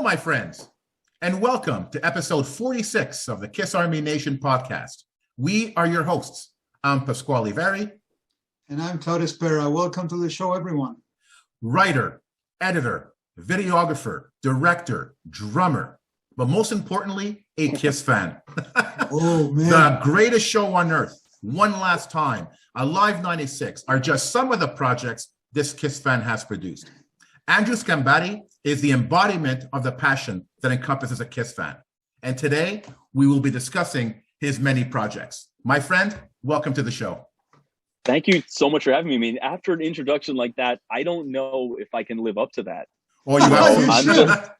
my friends, and welcome to episode 46 of the Kiss Army Nation podcast. We are your hosts. I'm Pasquale Veri. And I'm Claudio Spera. Welcome to the show, everyone. Writer, editor, videographer, director, drummer, but most importantly, a Kiss fan. Oh, man. The greatest show on earth, One Last Time, Alive 96 are just some of the projects this Kiss fan has produced. Andrew Sgambati is the embodiment of the passion that encompasses a Kiss fan. And today, we will be discussing his many projects. My friend, welcome to the show. Thank you so much for having me. I mean, after an introduction like that, I don't know if I can live up to that. Oh, you have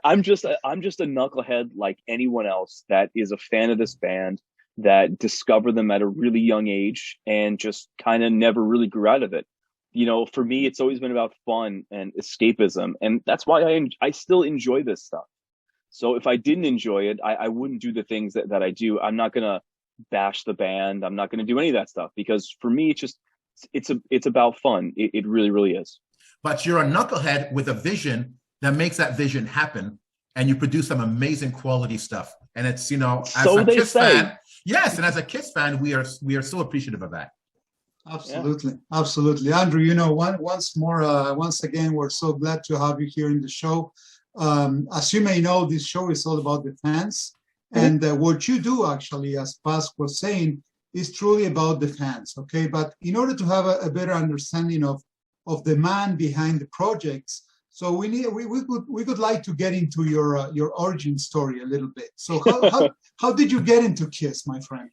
I'm just a knucklehead like anyone else that is a fan of this band, that discovered them at a really young age and just kind of never really grew out of it. You know, for me, it's always been about fun and escapism. And that's why I still enjoy this stuff. So if I didn't enjoy it, I wouldn't do the things that I do. I'm not going to bash the band. I'm not going to do any of that stuff because for me, it's about fun. It really, really is. But you're a knucklehead with a vision that makes that vision happen. And you produce some amazing quality stuff. And it's, you know, as so a they Kiss say. fan, yes. And as a Kiss fan, we are so appreciative of that. Absolutely. Yeah. Absolutely. Andrew, you know, once again, we're so glad to have you here in the show. As you may know, this show is all about the fans. And what you do, actually, as Pas was saying, is truly about the fans. Okay. But in order to have a better understanding of the man behind the projects, so we would like to get into your origin story a little bit. So how did you get into Kiss, my friend?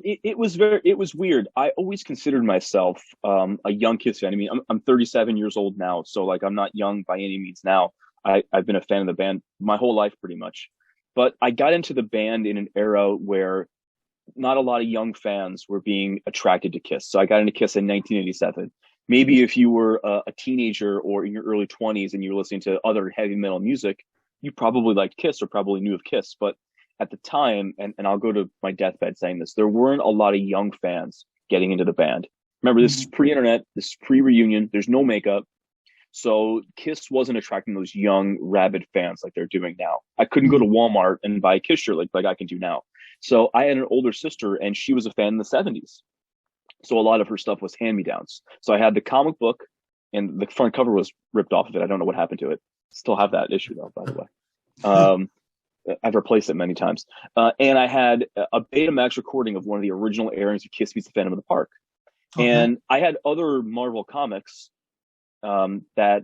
It was weird. I always considered myself a young Kiss fan. I mean, I'm 37 years old now, so like I'm not young by any means now. I've been a fan of the band my whole life pretty much. But I got into the band in an era where not a lot of young fans were being attracted to Kiss. So I got into Kiss in 1987. Maybe if you were a teenager or in your early 20s and you were listening to other heavy metal music, you probably liked Kiss or probably knew of Kiss. But at the time, and I'll go to my deathbed saying this, there weren't a lot of young fans getting into the band. Remember, this is pre-internet, this is pre-reunion, there's no makeup. So Kiss wasn't attracting those young, rabid fans like they're doing now. I couldn't go to Walmart and buy a Kiss shirt like I can do now. So I had an older sister and she was a fan in the 70s. So a lot of her stuff was hand-me-downs. So I had the comic book and the front cover was ripped off of it. I don't know what happened to it. Still have that issue though, by the way. I've replaced it many times. And I had a Betamax recording of one of the original airings of Kiss Meets the Phantom of the Park. Okay. And I had other Marvel comics that,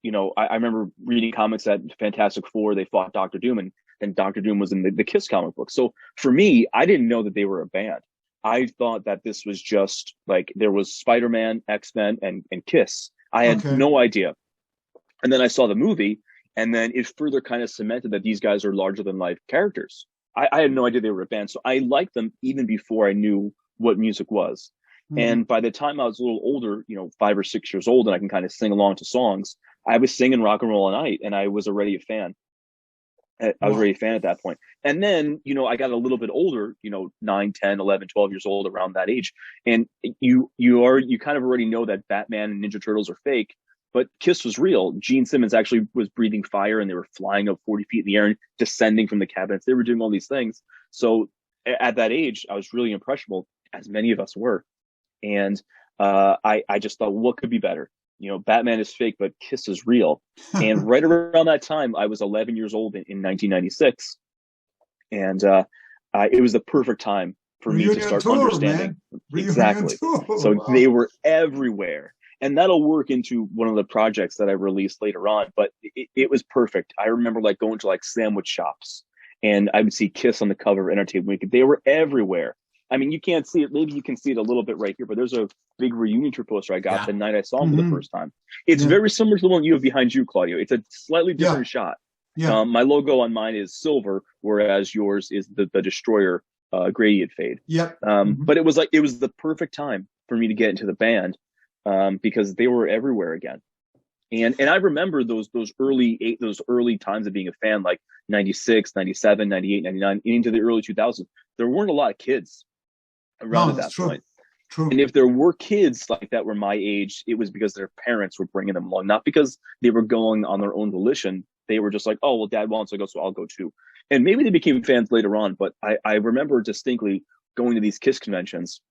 you know, I remember reading comics at Fantastic Four. They fought Doctor Doom and Doctor Doom was in the Kiss comic book. So for me, I didn't know that they were a band. I thought that this was just like there was Spider-Man, X-Men, and Kiss. I had no idea. And then I saw the movie. And then it further kind of cemented that these guys are larger than life characters. I had no idea they were a band. So I liked them even before I knew what music was. And by the time I was a little older, you know, 5 or 6 years old, and I can kind of sing along to songs, I was singing Rock and Roll All Night, and I was already a fan. I was already a fan at that point. And then, you know, I got a little bit older, you know, 9, 10, 11, 12 years old, around that age. And you kind of already know that Batman and Ninja Turtles are fake. But Kiss was real. Gene Simmons actually was breathing fire and they were flying up 40 feet in the air and descending from the cabinets. They were doing all these things. So at that age, I was really impressionable, as many of us were. And I just thought, what could be better? You know, Batman is fake, but Kiss is real. And right around that time, I was 11 years old in 1996. And it was the perfect time for me to start understanding. Exactly. So they were everywhere. And that'll work into one of the projects that I released later on, but it was perfect. I remember like going to like sandwich shops and I would see Kiss on the cover of Entertainment Weekly. They were everywhere. I mean, you can't see it. Maybe you can see it a little bit right here, but there's a big reunion tour poster I got the night I saw them for the first time. It's very similar to the one you have behind you, Claudio. It's a slightly different shot. Yeah. My logo on mine is silver, whereas yours is the Destroyer gradient fade. Yep. But it was the perfect time for me to get into the band. Because they were everywhere again. And I remember those early times of being a fan, like 96, 97, 98, 99, into the early 2000s. There weren't a lot of kids around at that point. True. And if there were kids like that were my age, it was because their parents were bringing them along, not because they were going on their own volition. they were just like, oh, well, Dad wants to go, so I'll go too. And maybe they became fans later on, but I remember distinctly going to these Kiss conventions,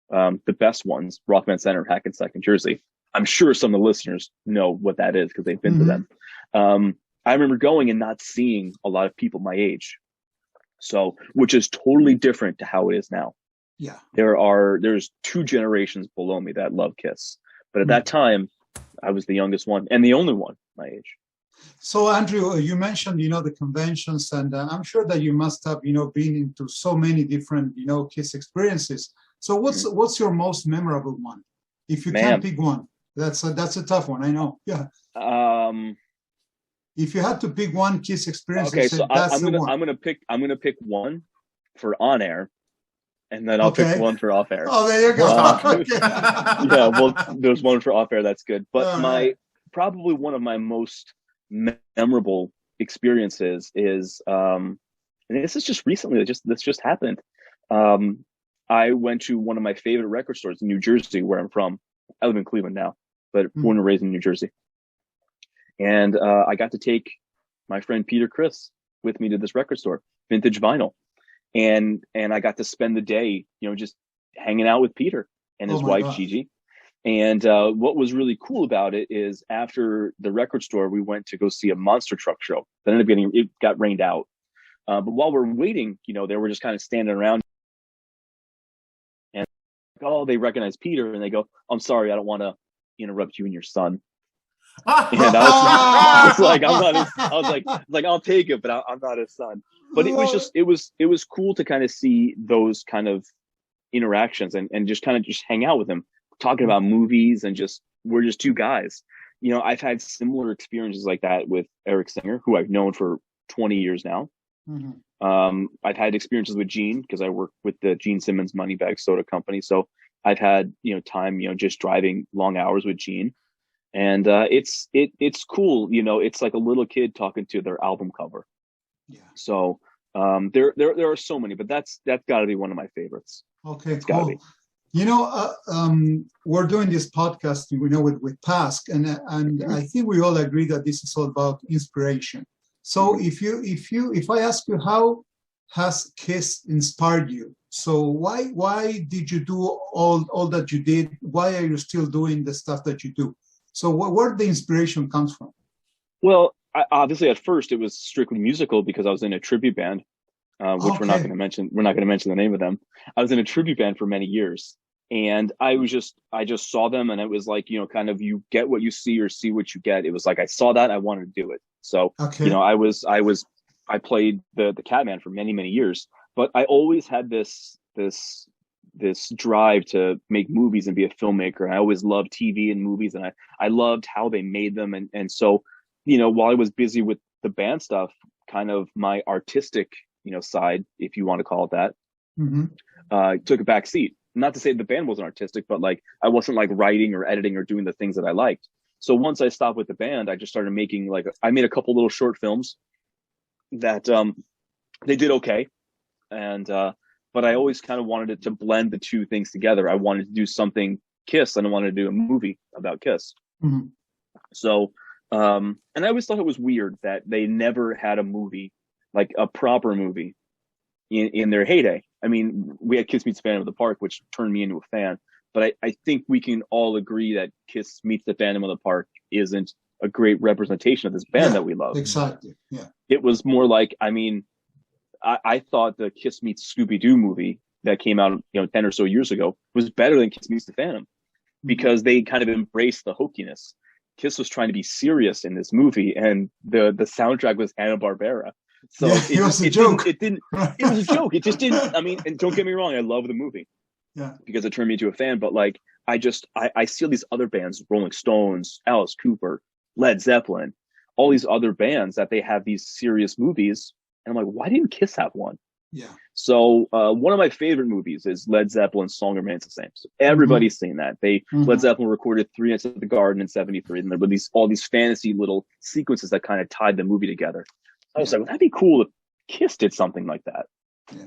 the best ones, Rothman Center, Hackensack, New Jersey. I'm sure some of the listeners know what that is because they've been to them. I remember going and not seeing a lot of people my age. So, which is totally different to how it is now. Yeah. There's 2 generations below me that love Kiss. But at that time, I was the youngest one and the only one my age. So, Andrew, you mentioned, the conventions, and I'm sure that you must have, been into so many different, Kiss experiences. So what's your most memorable one? If you can pick one, that's a tough one. I know. Yeah. If you had to pick one Kiss experience, okay, so I'm gonna pick one for on air, and then I'll pick one for off air. Oh, there you go. Yeah, well, there's one for off air. That's good. But probably one of my most memorable experiences is, and this is just recently. This just happened. I went to one of my favorite record stores in New Jersey, where I'm from. I live in Cleveland now, but born and raised in New Jersey. And I got to take my friend Peter Chris with me to this record store, Vintage Vinyl. And I got to spend the day, just hanging out with Peter and his wife, Gigi. And what was really cool about it is after the record store, we went to go see a monster truck show. It got rained out. But while we're waiting, they were just kind of standing around. And they recognize Peter and they go, I'm sorry, I don't want to interrupt you and your son. And I was like, I'll take it, but I'm not his son. But it was cool to kind of see those kind of interactions and just kind of hang out with him, talking about movies, and we're just 2 guys. I've had similar experiences like that with Eric Singer, who I've known for 20 years now. I've had experiences with Gene because I work with the Gene Simmons Moneybag Soda Company. So I've had, time, just driving long hours with Gene. And it's cool, it's like a little kid talking to their album cover. Yeah. So there are so many, but that's got to be one of my favorites. Okay, cool. We're doing this podcast, with Pask, and I think we all agree that this is all about inspiration. So if I ask you, how has Kiss inspired you? So why did you do all that you did? Why are you still doing the stuff that you do? So where the inspiration comes from? Well, obviously at first it was strictly musical because I was in a tribute band, which we're not going to mention. We're not going to mention the name of them. I was in a tribute band for many years, and I just saw them, and it was like, kind of, you get what you see or see what you get. It was like I saw that, I wanted to do it. So I played the Catman for many, many years, but I always had this drive to make movies and be a filmmaker. I always loved TV and movies, and I loved how they made them. And so, while I was busy with the band stuff, kind of my artistic, side, if you want to call it that, took a back seat. Not to say the band wasn't artistic, but like I wasn't like writing or editing or doing the things that I liked. So once I stopped with the band, I just started making I made a couple little short films that they did okay. And but I always kind of wanted it to blend the 2 things together. I wanted to do something Kiss, and I wanted to do a movie about Kiss. So, and I always thought it was weird that they never had a movie, like a proper movie, in their heyday. I mean, we had Kiss Meets Phantom of the Park, which turned me into a fan. But I think we can all agree that Kiss Meets the Phantom of the Park isn't a great representation of this band that we love. Exactly. Yeah. It was more like, I thought the Kiss Meets Scooby-Doo movie that came out, 10 or so years ago was better than Kiss Meets the Phantom because they kind of embraced the hokiness. Kiss was trying to be serious in this movie, and the soundtrack was Hanna-Barbera. So it was a joke. It was a joke. It just didn't. And don't get me wrong, I love the movie. Yeah. Because it turned me into a fan. But like, I see all these other bands, Rolling Stones, Alice Cooper, Led Zeppelin, all these other bands that they have these serious movies. And I'm like, why didn't Kiss have one? Yeah. So one of my favorite movies is Led Zeppelin's Song Remains the Same. So everybody's seen that. Led Zeppelin recorded 3 Nights at the Garden in '73, and there were all these fantasy little sequences that kind of tied the movie together. I was like, well, that'd be cool if Kiss did something like that. Yeah.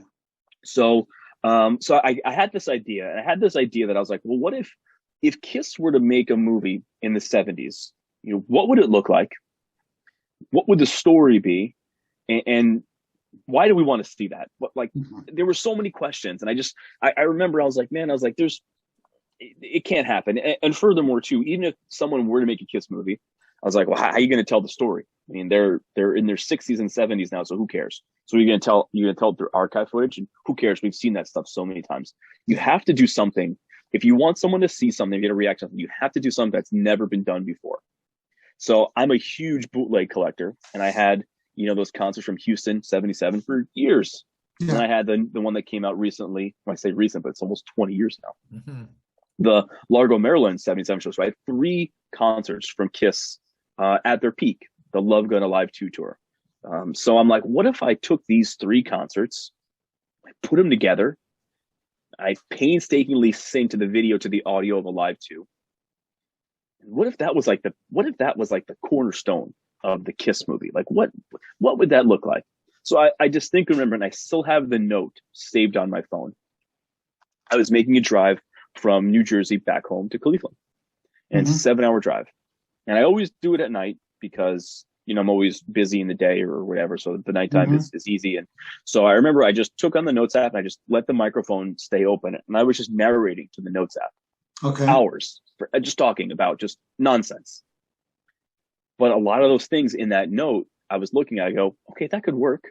So I had this idea, and I had this idea that I was like, well, what if Kiss were to make a movie in the '70s? What would it look like? What would the story be? And why do we want to see that? But like, there were so many questions, and I remember I was like, man, it can't happen. And furthermore, too, even if someone were to make a Kiss movie, I was like, well, how are you going to tell the story? I mean, they're in their 60s and 70s now, so who cares? So you're going to tell through archive footage, and who cares? We've seen that stuff so many times. You have to do something. If you want someone to see something, get a reaction, you have to do something that's never been done before. So I'm a huge bootleg collector, and I had, those concerts from Houston, 77 for years. Yeah. And I had the one that came out recently. When I say recent, but it's almost 20 years now. Mm-hmm. The Largo, Maryland 77 shows. So I had 3 concerts from Kiss at their peak, the Love Gun Alive 2 tour. So I'm like, what if I took these 3 concerts, I put them together, I painstakingly synced the video to the audio of Alive 2. And what if that was like the cornerstone of the Kiss movie? Like, what would that look like? So I distinctly remember, and I still have the note saved on my phone. I was making a drive from New Jersey back home to Cleveland, and it's a 7-hour drive. And I always do it at night because, I'm always busy in the day or whatever. So the nighttime is easy. And so I remember I just took on the Notes app and I just let the microphone stay open. And I was just narrating to the Notes app. Okay. Hours for just talking about just nonsense. But a lot of those things in that note, I was looking at, I go, okay, that could work. I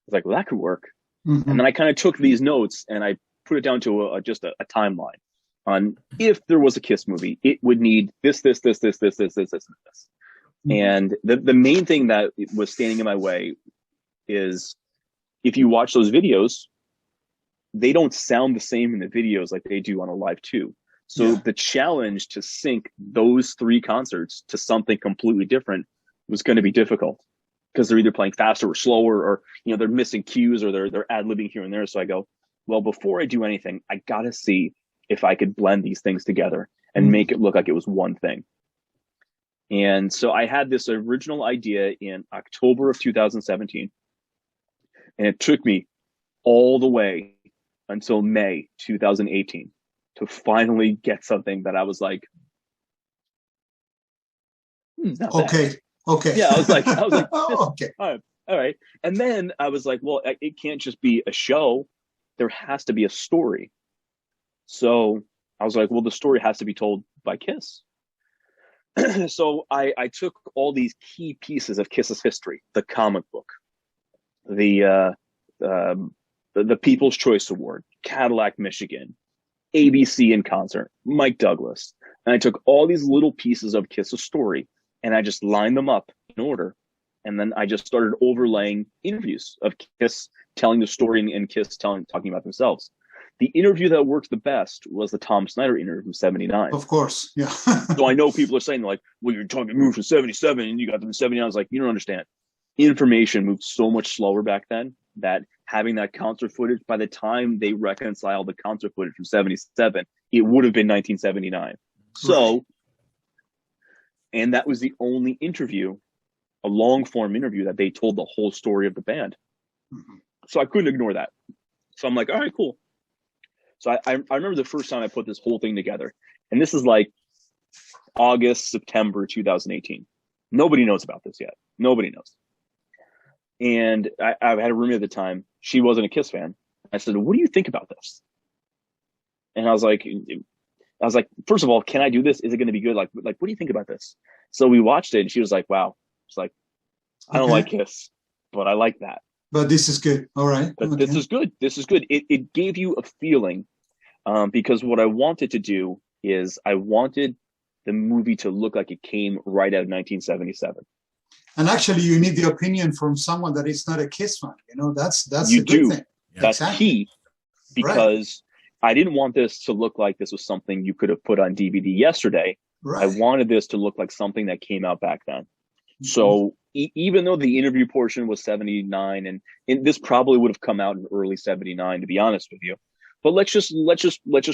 was like, well, that could work. And then I kind of took these notes and I put it down to just a timeline on if there was a Kiss movie, it would need this. And the main thing that was standing in my way is if you watch those videos, they don't sound the same in the videos like they do on Alive 2. So the challenge to sync those 3 concerts to something completely different was going to be difficult because they're either playing faster or slower, or, they're missing cues, or they're ad-libbing here and there. So I go, well, before I do anything, I got to see if I could blend these things together and make it look like it was one thing. And so I had this original idea in October of 2017, and it took me all the way until May 2018 to finally get something that I was like, not okay, bad. Okay. Yeah, I was like, okay, all right. And then I was like, well, it can't just be a show. There has to be a story. So I was like, well, the story has to be told by Kiss. So I took all these key pieces of Kiss's history: the comic book, the People's Choice Award, Cadillac, Michigan, ABC in concert, Mike Douglas. And I took all these little pieces of Kiss's story and I just lined them up in order. And then I just started overlaying interviews of Kiss telling the story and Kiss talking about themselves. The interview that worked the best was the Tom Snyder interview from 79. Of course, yeah. So I know people are saying, like, well, you're talking moved from 77 and you got them in 79. I was like, you don't understand. Information moved so much slower back then that having that concert footage, by the time they reconciled the concert footage from 77, it would have been 1979. So, and that was the only interview, a long form interview, that they told the whole story of the band. So I couldn't ignore that. So I'm like, all right, cool. So I remember the first time I put this whole thing together, and this is like August, September 2018. Nobody knows about this yet. Nobody knows. And I had a roommate at the time. She wasn't a Kiss fan. I said, what do you think about this? And I was like, first of all, can I do this? Is it going to be good? Like, what do you think about this? So we watched it, and she was like, wow. She's like, I don't like Kiss, but I like that. But this is good. All right. But this is good. This is good. It gave you a feeling, because what I wanted to do is I wanted the movie to look like it came right out of 1977. And actually, you need the opinion from someone that is not a Kiss fan. That's you a good do. thing. That's exactly. Key, because I didn't want this to look like this was something you could have put on DVD yesterday. Right. I wanted this to look like something that came out back then. Mm-hmm. So even though the interview portion was 79, and this probably would have come out in early 79, to be honest with you, but let's just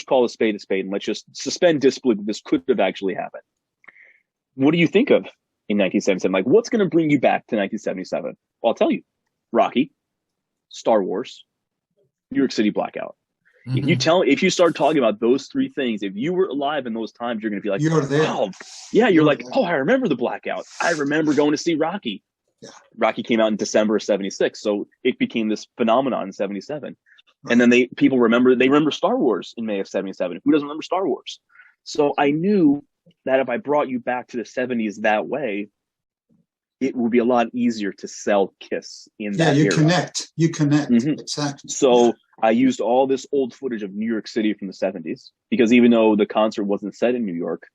call a spade, and let's just suspend disbelief that this could have actually happened. What do you think of in 1977? Like, what's going to bring you back to 1977? Well, I'll tell you: Rocky, Star Wars, New York City blackout. Mm-hmm. If you start talking about those 3 things, if you were alive in those times, you're going to be like, you're there. Oh, yeah. You're like, oh, I remember the blackout. I remember going to see Rocky. Yeah. Rocky came out in December of 76. So it became this phenomenon in 77. Right. And then people remember Star Wars in May of 77. Who doesn't remember Star Wars? So I knew that if I brought you back to the 70s that way, it would be a lot easier to sell Kiss in that era. You connect. Mm-hmm. Exactly. So I used all this old footage of New York City from the 70s, because even though the concert wasn't set in New York,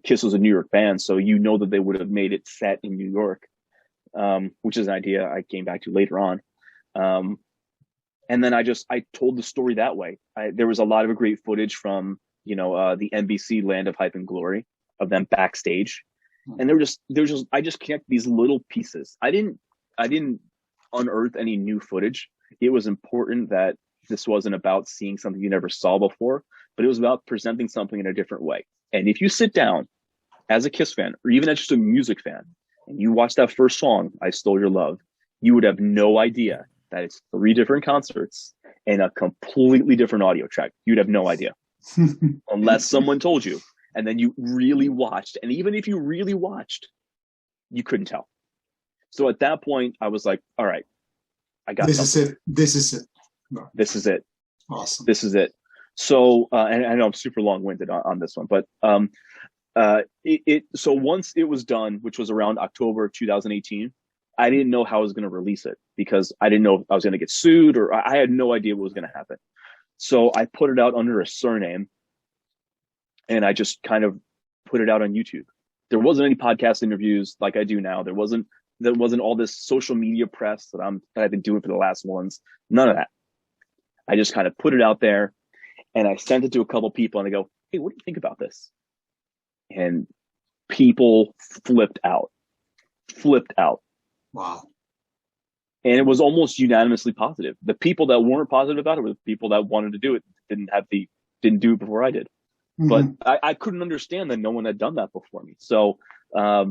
Kiss was a New York band, so you know that they would have made it set in New York, which is an idea I came back to later on. And then I told the story that way. There was a lot of great footage from, the NBC Land of Hype and Glory of them backstage. And I just connect these little pieces. I didn't unearth any new footage. It was important that this wasn't about seeing something you never saw before, but it was about presenting something in a different way. And if you sit down as a Kiss fan, or even as just a music fan, and you watch that first song, I Stole Your Love, you would have no idea that it's 3 different concerts and a completely different audio track. You'd have no idea unless someone told you. And then you really watched. And even if you really watched, you couldn't tell. So at that point, I was like, all right, I got this something. This is it. No. This is it. Awesome. This is it. So, and I know I'm super long-winded on this one, but so once it was done, which was around October of 2018, I didn't know how I was going to release it, because I didn't know if I was going to get sued, or I had no idea what was going to happen. So I put it out under a surname, and I just kind of put it out on YouTube. There wasn't any podcast interviews like I do now. There wasn't all this social media press that I've been doing for the last ones. None of that. I just kind of put it out there, and I sent it to a couple people, and I go, hey, what do you think about this? And people flipped out. Wow. And it was almost unanimously positive. The people that weren't positive about it were the people that wanted to do it, didn't do it before I did. Mm-hmm. But I couldn't understand that no one had done that before me. So I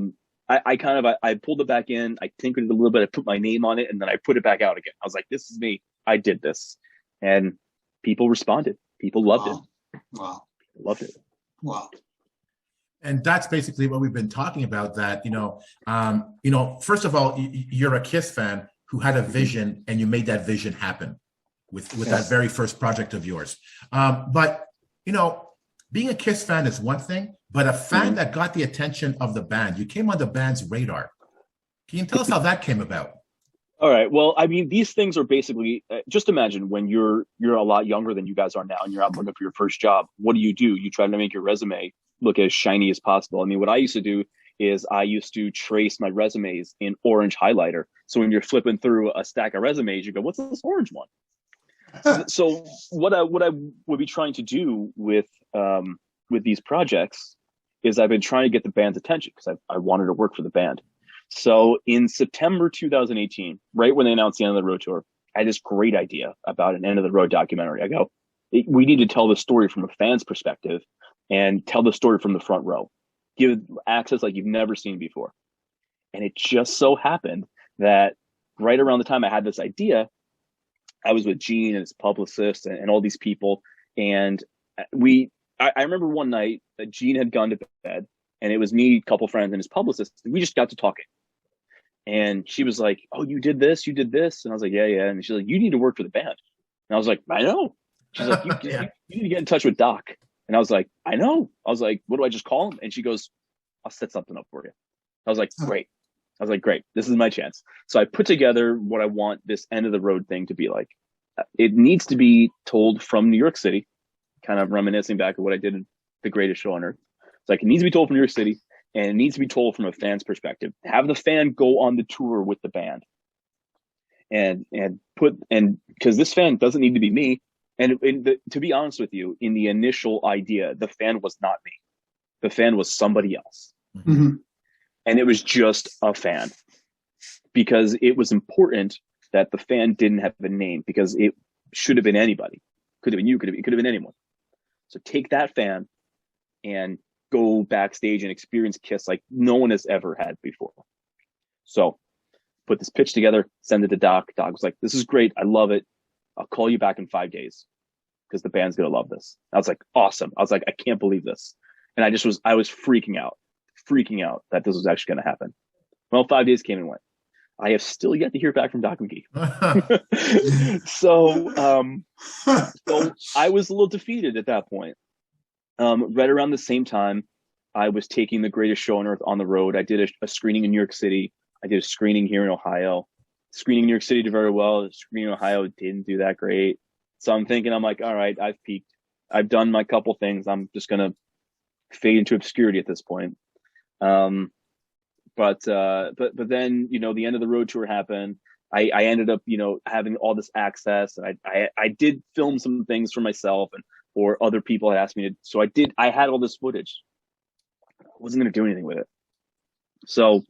pulled it back in, I tinkered it a little bit, I put my name on it, and then I put it back out again. I was like, this is me. I did this. And people responded. People loved it. Wow. Loved it. Wow. And that's basically what we've been talking about, that, first of all, you're a Kiss fan who had a vision, and you made that vision happen with that very first project of yours. But being a Kiss fan is one thing, but a fan that got the attention of the band, you came on the band's radar. Can you tell us how that came about? All right. Well, I mean, these things are basically, just imagine when you're a lot younger than you guys are now, and you're out looking for your first job. What do? You try to make your resume look as shiny as possible. I mean, what I used to do is I used to trace my resumes in orange highlighter. So when you're flipping through a stack of resumes, you go, what's this orange one? So what I would be trying to do with these projects is I've been trying to get the band's attention, because I wanted to work for the band. So in September 2018, right when they announced the end of the road tour, I had this great idea about an end of the road documentary. I go, we need to tell the story from a fan's perspective and tell the story from the front row. Give access like you've never seen before. And it just so happened that right around the time I had this idea, I was with Gene and his publicist and all these people. And I remember one night that Gene had gone to bed, and it was me, a couple friends, and his publicist. We just got to talking. And she was like, oh, you did this? And I was like, yeah. And she's like, you need to work for the band. And I was like, I know. She's like, you need to get in touch with Doc. And I was like, I know. I was like, what do I just call him? And she goes, I'll set something up for you. I was like, great. This is my chance. So I put together what I want this end of the road thing to be like. It needs to be told from New York City, kind of reminiscing back of what I did in The Greatest Show on Earth. It's like, it needs to be told from New York City, and it needs to be told from a fan's perspective. Have the fan go on the tour with the band, and because this fan doesn't need to be me. And to be honest with you, in the initial idea, the fan was not me. The fan was somebody else. Mm-hmm. And it was just a fan, because it was important that the fan didn't have a name, because it should have been anybody. Could have been you, it could have been anyone. So take that fan and go backstage and experience Kiss like no one has ever had before. So put this pitch together, send it to Doc. Doc was like, this is great. I love it. I'll call you back in 5 days, because the band's going to love this. I was like, awesome. I was like, I can't believe this. And I was freaking out that this was actually going to happen. Well, 5 days came and went. I have still yet to hear back from Doc McGee. So I was a little defeated at that point. Right around the same time, I was taking The Greatest Show on Earth on the road. I did a screening in New York City. I did a screening here in Ohio. Screening in New York City did very well. Screening in Ohio didn't do that great. So I'm thinking, I'm like, all right, I've peaked. I've done my couple things. I'm just going to fade into obscurity at this point. But then, the end of the road tour happened. I ended up, having all this access, and I did film some things for myself, or other people had asked me to. So I had all this footage. I wasn't going to do anything with it. So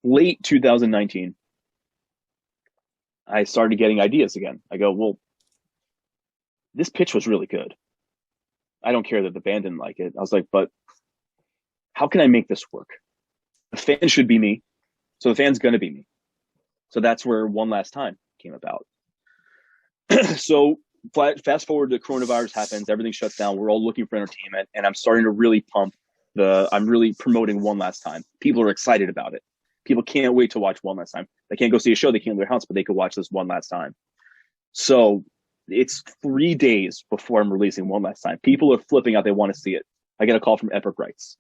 late 2019, I started getting ideas again. I go, well, this pitch was really good. I don't care that the band didn't like it. I was like, but how can I make this work? The fan should be me. So the fan's going to be me. So that's where One Last Time came about. So fast forward to coronavirus happens. Everything shuts down. We're all looking for entertainment. And I'm starting to really I'm really promoting One Last Time. People are excited about it. People can't wait to watch One Last Time. They can't go see a show. They can't leave their house, but they could watch this One Last Time. So it's 3 days before I'm releasing One Last Time. People are flipping out. They want to see it. I get a call from Epic Rights.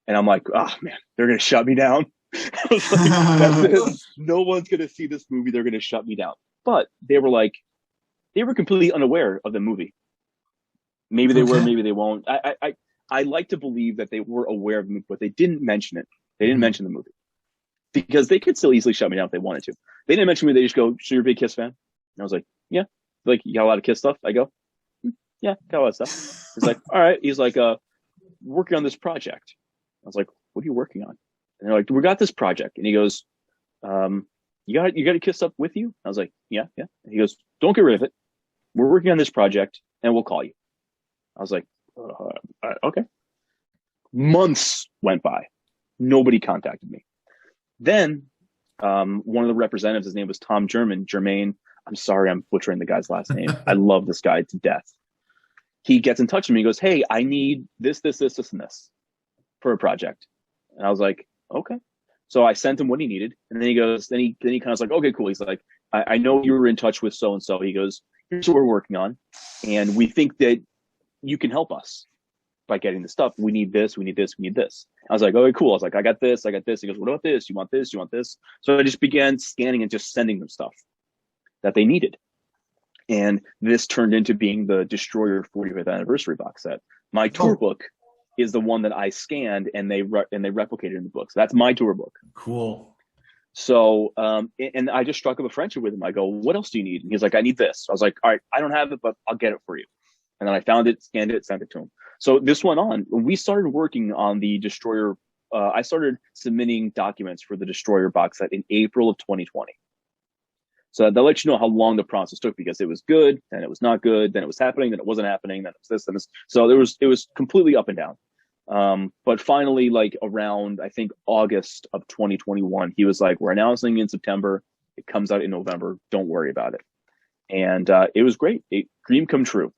And I'm like, oh, man, they're going to shut me down. I was like, that's it. No one's going to see this movie. They're going to shut me down. But they were completely unaware of the movie. Maybe they were, maybe they won't. I like to believe that they were aware of the movie, but they didn't mention it. They didn't mention the movie. Because they could still easily shut me down if they wanted to. They didn't mention me. They just go, so you're a big Kiss fan? And I was like, yeah. Like, you got a lot of Kiss stuff? I go, yeah, got a lot of stuff. He's like, all right. He's like, working on this project. I was like, what are you working on? And they're like, we got this project. And he goes, you got a Kiss stuff with you? I was like, yeah. And he goes, don't get rid of it. We're working on this project and we'll call you. I was like, okay. Months went by. Nobody contacted me. Then one of the representatives, his name was Tom Germain. I'm sorry, I'm butchering the guy's last name. I love this guy to death. He gets in touch with me. He goes, hey, I need this, and this for a project. And I was like, okay. So I sent him what he needed. And then he goes, then he kind of was like, okay, cool. He's like, I know you were in touch with so-and-so. He goes, here's what we're working on. And we think that you can help us by getting the stuff. We need this, we need this, we need this. I was like, okay, cool. I was like, I got this. He goes, what about this? You want this? You want this? So I just began scanning and just sending them stuff that they needed. And this turned into being the Destroyer 45th anniversary box set. My tour book is the one that I scanned and they replicated in the book. So that's my tour book. Cool. So, and I just struck up a friendship with him. I go, what else do you need? And he's like, I need this. I was like, all right, I don't have it, but I'll get it for you. And then I found it, scanned it, sent it to him. So this went on. We started working on the Destroyer. I started submitting documents for the Destroyer box set in April of 2020. So that lets you know how long the process took, because it was good, then it was not good, then it was happening, then it wasn't happening, then it was this, then this. So it was completely up and down. But finally, like around, I think August of 2021, he was like, we're announcing in September. It comes out in November. Don't worry about it. And it was great. Dream come true.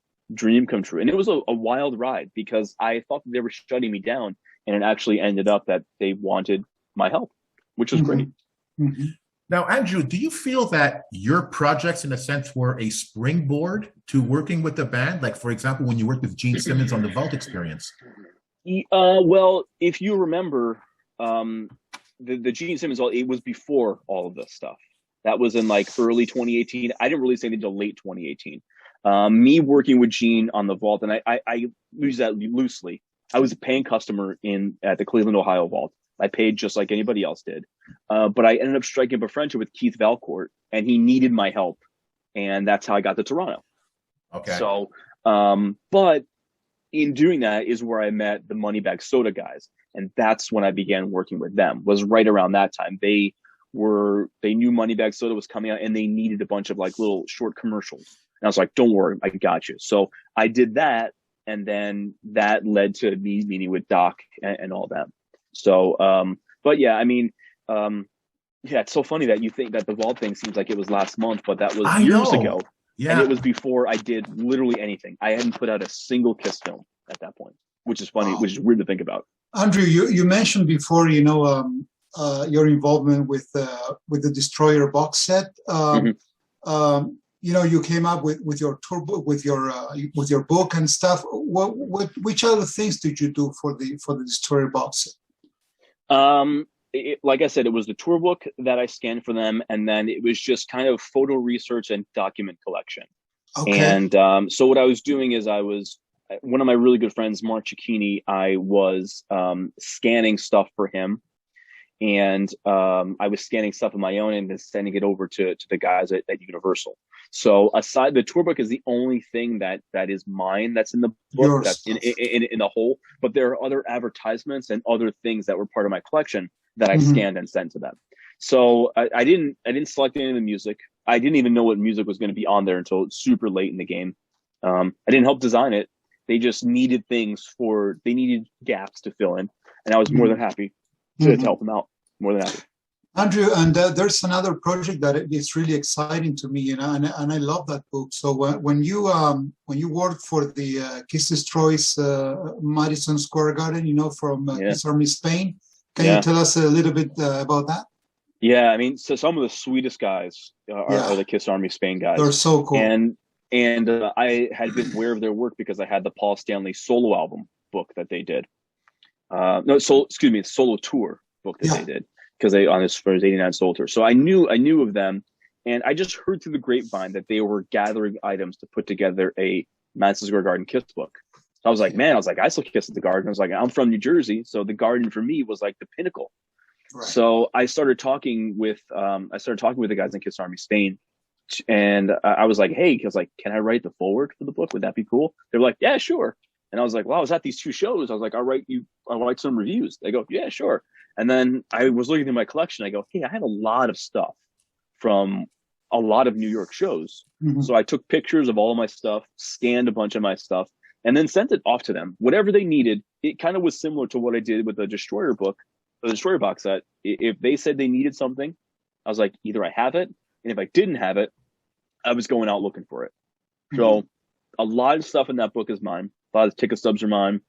And it was a wild ride, because I thought that they were shutting me down, and it actually ended up that they wanted my help, which was great. Mm-hmm. Now, Andrew, do you feel that your projects, in a sense, were a springboard to working with the band? Like, for example, when you worked with Gene Simmons on the Vault Experience? Well, if you remember, the Gene Simmons, it was before all of this stuff. That was in like early 2018. I didn't release anything until late 2018. Me working with Gene on the Vault, and I use that loosely. I was a paying customer at the Cleveland, Ohio Vault. I paid just like anybody else did. But I ended up striking up a friendship with Keith Valcourt, and he needed my help. And that's how I got to Toronto. Okay. So, but in doing that is where I met the Moneybag Soda guys. And that's when I began working with them, was right around that time. They knew Moneybag Soda was coming out, and they needed a bunch of like little short commercials. And I was like, don't worry, I got you. So I did that. And then that led to me meeting with Doc and all that. So, but yeah, I mean, yeah, it's so funny that you think that the Vault thing seems like it was last month, but that was years ago. Yeah. And it was before I did literally anything. I hadn't put out a single Kiss film at that point, which is funny, which is weird to think about. Andrew, you mentioned before, your involvement with the Destroyer box set. You know, you came up with your tour book, with your book and stuff. Which other things did you do for the Destroyer box set? Like I said, it was the tour book that I scanned for them, and then it was just kind of photo research and document collection. Okay. And so what I was doing is one of my really good friends, Mark Cicchini, I was scanning stuff for him. And I was scanning stuff of my own and then sending it over to the guys at Universal. So aside, the tour book is the only thing that is mine that's in the book, that's in the whole. But there are other advertisements and other things that were part of my collection that I scanned and sent to them. So I didn't select any of the music. I didn't even know what music was going to be on there until super late in the game. I didn't help design it. They just needed they needed gaps to fill in, and I was more than happy to help them out. More than happy. Andrew, and there's another project that is really exciting to me, you know, and I love that book. So when you worked for the Kiss Destroys Madison Square Garden, you know, from Kiss Army Spain, can you tell us a little bit about that? Yeah, I mean, so some of the sweetest guys are the Kiss Army Spain guys. They're so cool. And I had been aware of their work because I had the Paul Stanley solo album book that they did. Solo tour book that they did, because they on his for his '89 solo tour. So I knew of them, and I just heard through the grapevine that they were gathering items to put together a Madison Square Garden Kiss book. So I was like, I still Kiss at the Garden. I was like, I'm from New Jersey, so the Garden for me was like the pinnacle. Right. So I started talking with the guys in Kiss Army Spain, and I was like, hey, can I write the foreword for the book? Would that be cool? They were like, yeah, sure. And I was like, well, I was at these two shows. I was like, I'll write some reviews. They go, yeah, sure. And then I was looking through my collection. I go, hey, I had a lot of stuff from a lot of New York shows. So I took pictures of all of my stuff, scanned a bunch of my stuff, and then sent it off to them. Whatever they needed, it kind of was similar to what I did with the Destroyer book, the Destroyer box set. If they said they needed something, I was like, either I have it, and if I didn't have it, I was going out looking for it. So a lot of stuff in that book is mine. A lot of the ticket stubs are mine.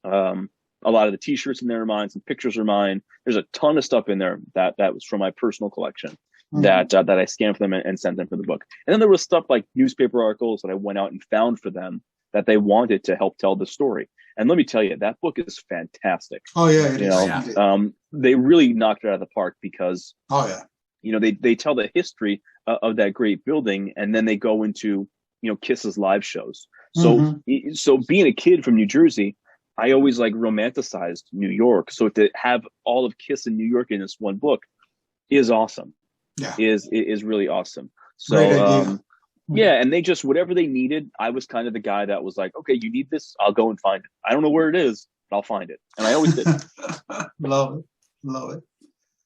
A lot of the T-shirts in there are mine. Some pictures are mine. There's a ton of stuff in there that was from my personal collection that I scanned for them and sent them for the book. And then there was stuff like newspaper articles that I went out and found for them that they wanted to help tell the story. And let me tell you, that book is fantastic. Oh yeah, it is. They really knocked it out of the park because they tell the history of that great building, and then they go into Kiss's live shows. So being a kid from New Jersey, I always romanticized New York. So to have all of Kiss in New York in this one book is awesome. Yeah, is really awesome. So and they just, whatever they needed, I was kind of the guy that was like, okay, you need this, I'll go and find it. I don't know where it is, but I'll find it, and I always did. Love it.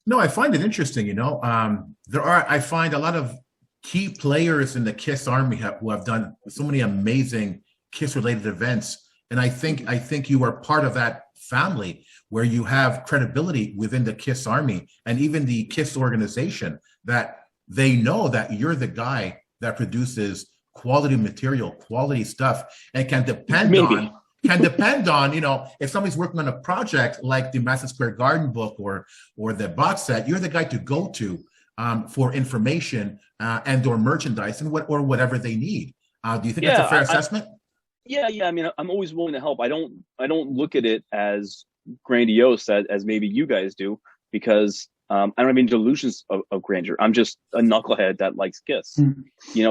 No, I find it interesting. I find a lot of key players in the Kiss Army who have done so many amazing Kiss-related events. And I think you are part of that family where you have credibility within the Kiss Army and even the Kiss organization, that they know that you're the guy that produces quality material, quality stuff, and can depend on, if somebody's working on a project like the Madison Square Garden book or the box set, you're the guy to go to for information and or merchandise and whatever they need. Do you think that's a fair assessment? Yeah. I mean, I'm always willing to help. I don't look at it as grandiose as maybe you guys do, because I don't have any delusions of grandeur. I'm just a knucklehead that likes Kiss,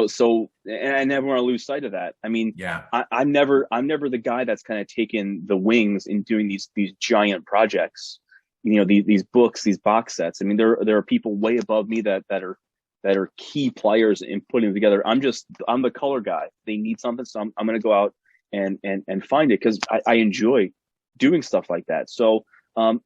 So, and I never want to lose sight of that. I mean, I'm never the guy that's kind of taken the wings in doing these giant projects. These books, these box sets. I mean, there are people way above me that are key players in putting them together. I'm the color guy. They need something, so I'm going to go out and find it, because I enjoy doing stuff like that. So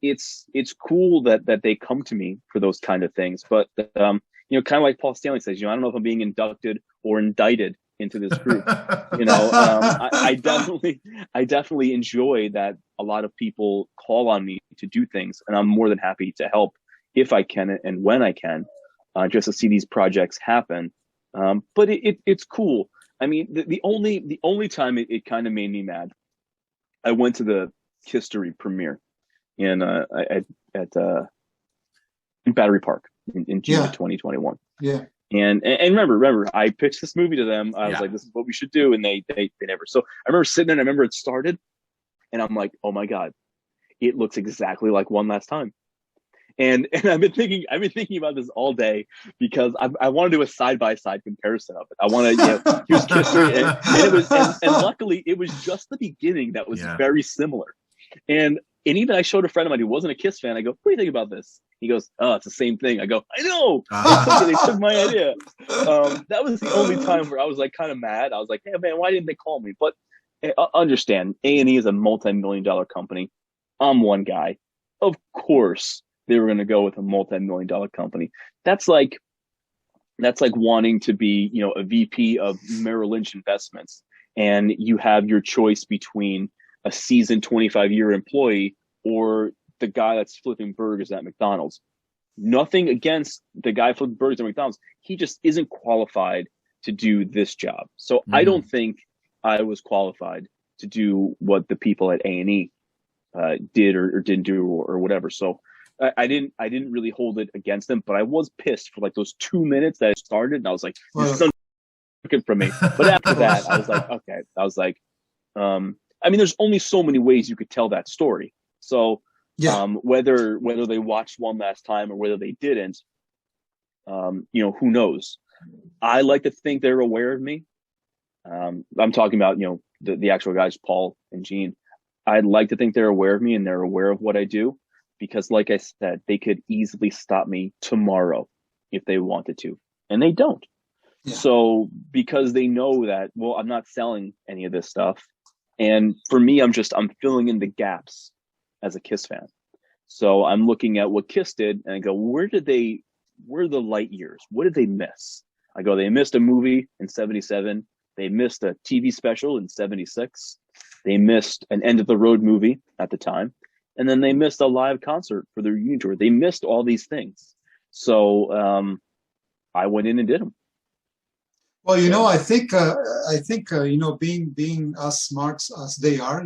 it's cool that they come to me for those kind of things. But kind of like Paul Stanley says, I don't know if I'm being inducted or indicted into this group. I definitely enjoy that a lot of people call on me to do things, and I'm more than happy to help if I can and when I can, just to see these projects happen. But it's cool. I mean, the only time it kind of made me mad, I went to the History premiere at in Battery Park in June Yeah. of 2021. Yeah. And remember, I pitched this movie to them. I was Yeah. like, this is what we should do. And they never. So I remember sitting there and I remember it started and I'm like, oh my God, it looks exactly like One Last Time. And I've been thinking about this all day because I want to do a side-by-side comparison of it. I want to, here's history. And it was, and luckily it was just the beginning that was very similar. And even I showed a friend of mine who wasn't a Kiss fan. I go, what do you think about this? He goes, oh, it's the same thing. I go, I know. They took my idea. That was the only time where I was like kind of mad. I was like, hey man, why didn't they call me? But understand, A&E is a multi-million-dollar company. I'm one guy. Of course, they were going to go with a multi-million-dollar company. That's like wanting to be, a VP of Merrill Lynch Investments, and you have your choice between a seasoned 25-year employee or the guy that's flipping burgers at McDonald's. Nothing against the guy flipping burgers at McDonald's. He just isn't qualified to do this job. So I don't think I was qualified to do what the people at A&E did or didn't do or whatever. So I didn't really hold it against them, but I was pissed for like those 2 minutes that it started, and I was like, "This son looking for me." But after that, I was like, "Okay." I was like, I mean, there's only so many ways you could tell that story. So whether they watched One Last Time or whether they didn't, who knows? I like to think they're aware of me. I'm talking about the actual guys, Paul and Gene. I'd like to think they're aware of me and they're aware of what I do. Because like I said, they could easily stop me tomorrow if they wanted to, and they don't. Yeah. So because they know that, well, I'm not selling any of this stuff. And for me, I'm filling in the gaps as a Kiss fan. So I'm looking at what Kiss did and I go, where are the light years? What did they miss? I go, they missed a movie in 77. They missed a TV special in 76. They missed an End of the Road movie at the time. And then they missed a live concert for their reunion tour. They missed all these things. So I went in and did them. Well, I think being as smart as they are,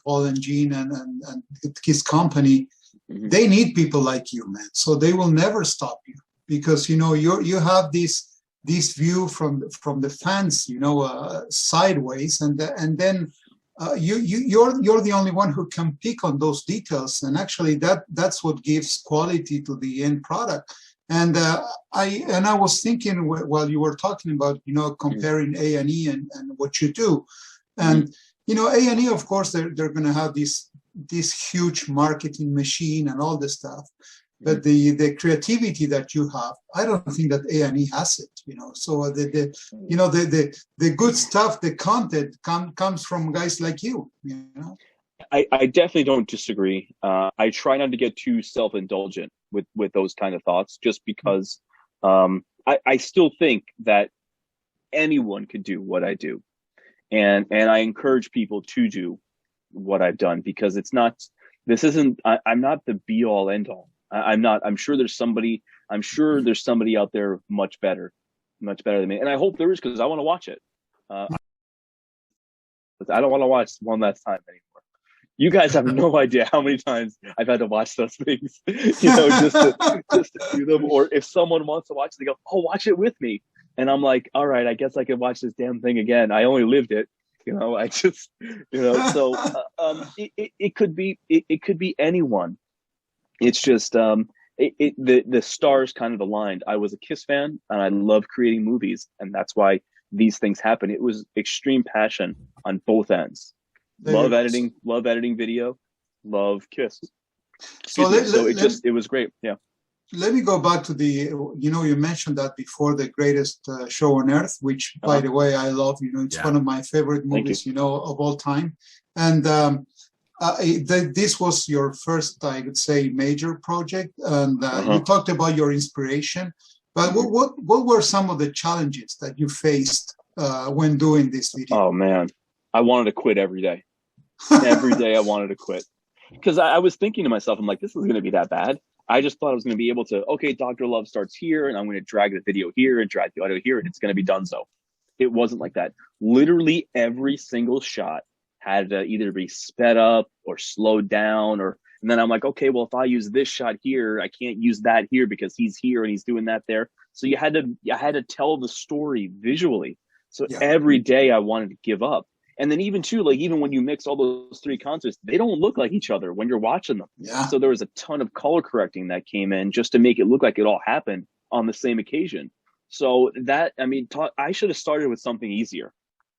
Paul and Gene and his company, they need people like you, man. So they will never stop you because you have this view from the fans, sideways, and then. You're the only one who can pick on those details, and actually that's what gives quality to the end product. And I was thinking while you were talking about comparing A&E and what you do, and A&E, of course, they're going to have this huge marketing machine and all this stuff. But the creativity that you have, I don't think that A&E has it. So the good stuff, the content comes from guys like you. I definitely don't disagree. I try not to get too self-indulgent with those kind of thoughts, just because I still think that anyone could do what I do, and I encourage people to do what I've done because I'm not the be all end all. I'm sure there's somebody out there much better than me. And I hope there is, because I want to watch it. I don't want to watch One Last Time anymore. You guys have no idea how many times I've had to watch those things, just to do them. Or if someone wants to watch it, they go, "Oh, watch it with me." And I'm like, all right, I guess I could watch this damn thing again. I only lived it. I just, so it could be anyone. It's just the stars kind of aligned. I was a Kiss fan and I love creating movies, and that's why these things happen. It was extreme passion on both ends. Love editing video, love Kiss. It was great. Yeah. Let me go back to you mentioned that before, the greatest show on earth, which by the way, I love, it's one of my favorite movies, of all time. And this was your first, I would say, major project, and you talked about your inspiration. But what were some of the challenges that you faced when doing this video? Oh man, I wanted to quit every day. Every day I wanted to quit because I was thinking to myself, I'm like, this isn't going to be that bad. I just thought I was going to be able to, okay, Dr. Love starts here, and I'm going to drag the video here and drag the audio here, and it's going to be done. So it wasn't like that. Literally every single shot had to either be sped up or slowed down, or And then I'm like, okay, well, if I use this shot here, I can't use that here because he's here and he's doing that there. So I had to tell the story visually. So every day I wanted to give up. And then even too, like even when you mix all those three concerts, they don't look like each other when you're watching them. Yeah. So there was a ton of color correcting that came in just to make it look like it all happened on the same occasion. So that, I mean, I should have started with something easier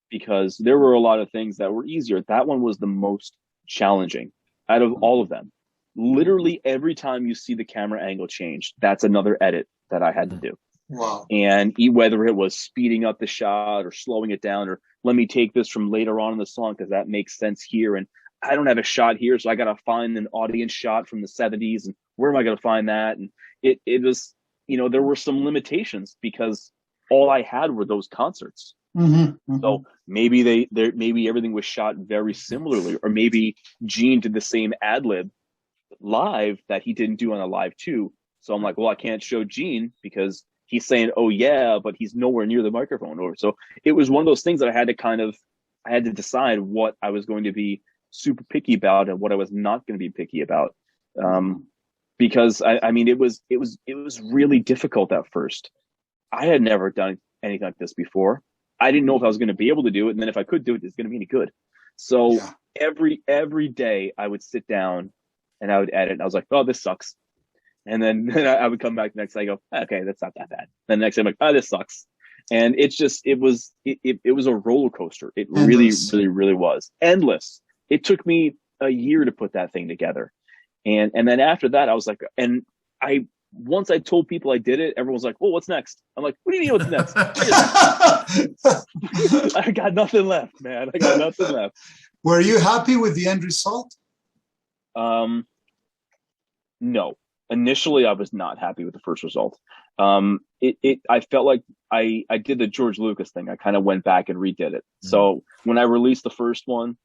because there were a lot of things that were easier. That one was the most challenging out of all of them. Literally every time you see the camera angle change, that's another edit that I had to do. Wow. And whether it was speeding up the shot or slowing it down, or let me take this from later on in the song because that makes sense here. And I don't have a shot here, so I got to find an audience shot from the 70s. And where am I going to find that? And it was, you know, there were some limitations because all I had were those concerts. So maybe maybe everything was shot very similarly, or maybe Gene did the same ad lib live that he didn't do on a live too. So I'm like, well, I can't show Gene because he's saying, oh yeah, but he's nowhere near the microphone. Or so it was one of those things that I had to decide what I was going to be super picky about and what I was not going to be picky about. Because I mean, it was really difficult at first. I had never done anything like this before. I didn't know if I was going to be able to do it. And then if I could do it, it's going to be any good. So every day I would sit down and I would edit. And I was like, oh, this sucks. And then I would come back the next day and go, okay, that's not that bad. Then the next day I'm like, oh, this sucks. And it's just, it was a roller coaster. It Endless. really was endless. It took me a year to put that thing together. And then after that, I was like, once I told people I did it, everyone was like, well, what's next? I'm like, what do you mean what's next? I got nothing left, man. I got nothing left. Were you happy with the end result? No. Initially, I was not happy with the first result. I felt like I did the George Lucas thing. I kind of went back and redid it. So when I released the first one,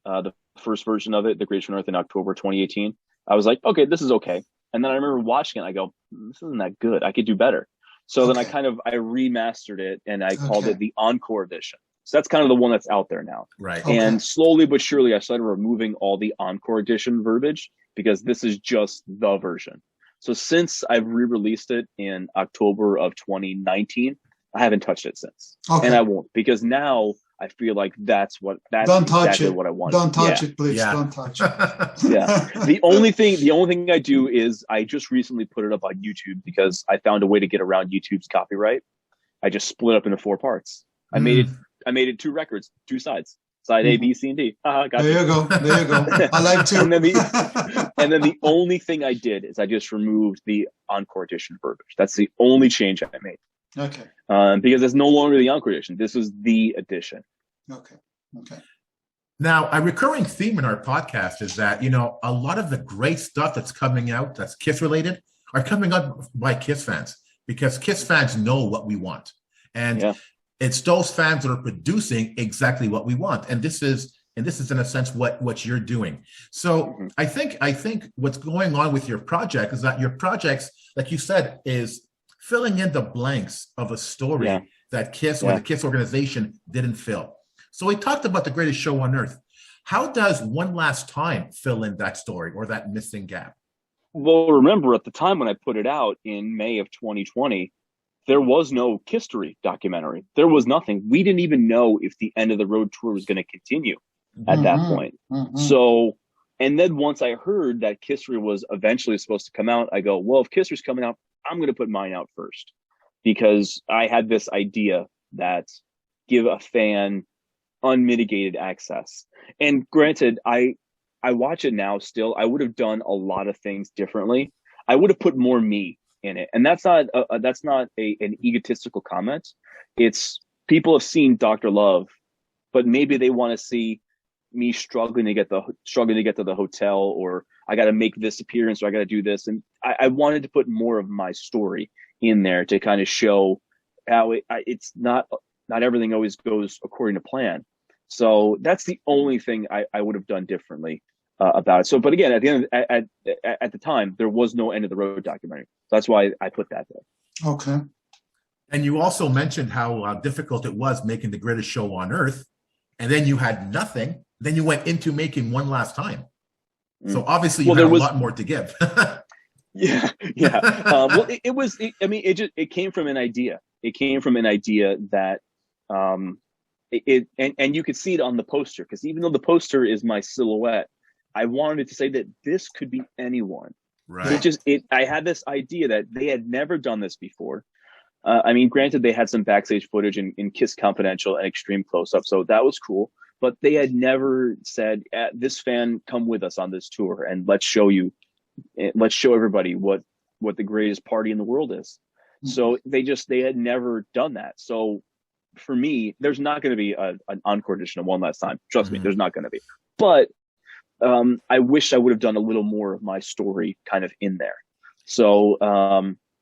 the first version of it, The Greatest on Earth, in October 2018, I was like, okay, this is okay. And then I remember watching it. I go, this isn't that good. I could do better. So then I remastered it and I called it the Encore Edition. So that's kind of the one that's out there now. Right. And slowly but surely, I started removing all the Encore Edition verbiage because this is just the version. So since I've re-released it in October of 2019, I haven't touched it since. And I won't, because now I feel like that's exactly what I want. Don't touch it, please. Don't touch it. The only thing I do is I just recently put it up on YouTube because I found a way to get around YouTube's copyright. I just split up into 4 parts. I made it 2 records, 2 sides. Side A, B, C, and D. There you go. I like to. And then the only thing I did is I just removed the Encore Edition verbiage. That's the only change I made. Okay. Because it's no longer the Encore Edition. This is the edition. Okay. Now, a recurring theme in our podcast is that, you know, a lot of the great stuff that's coming out that's Kiss related are coming out by Kiss fans, because Kiss fans know what we want. And it's those fans that are producing exactly what we want. And this is in a sense what you're doing. So I think what's going on with your project is that your projects, like you said, is filling in the blanks of a story that Kiss or the Kiss organization didn't fill. So we talked about The Greatest Show on Earth. How does One Last Time fill in that story or that missing gap? Well, remember at the time when I put it out in May of 2020, there was no Kisstory documentary. There was nothing. We didn't even know if the End of the Road tour was going to continue at that point. So, and then once I heard that Kisstory was eventually supposed to come out, I go, well, if Kisstory's coming out, I'm going to put mine out first, because I had this idea that give a fan unmitigated access. And granted, I watch it now still. I would have done a lot of things differently. I would have put more me in it. And that's not an egotistical comment. It's people have seen Dr. Love, but maybe they want to see me struggling to get to the hotel, or I got to make this appearance, or I got to do this. And I wanted to put more of my story in there to kind of show how it's not everything always goes according to plan. So that's the only thing I would have done differently about it. So, but again, at the time, there was no End of the Road documentary. So that's why I put that there. Okay. And you also mentioned how difficult it was making The Greatest Show on Earth, and then you had nothing. Then you went into making One Last Time. So obviously you Well, had there a was lot more to give. yeah, yeah. Well, I mean, it came from an idea. It came from an idea that and you could see it on the poster, because even though the poster is my silhouette, I wanted to say that this could be anyone. Right. I had this idea that they had never done this before. I mean, granted, they had some backstage footage in Kiss Confidential and Extreme Close Up, so that was cool. But they had never said, "This fan, come with us on this tour, and let's show everybody what the greatest party in the world is." Mm-hmm. So they had never done that. So for me, there's not going to be an encore edition of One Last Time. Trust me, there's not going to be. But I wish I would have done a little more of my story kind of in there. So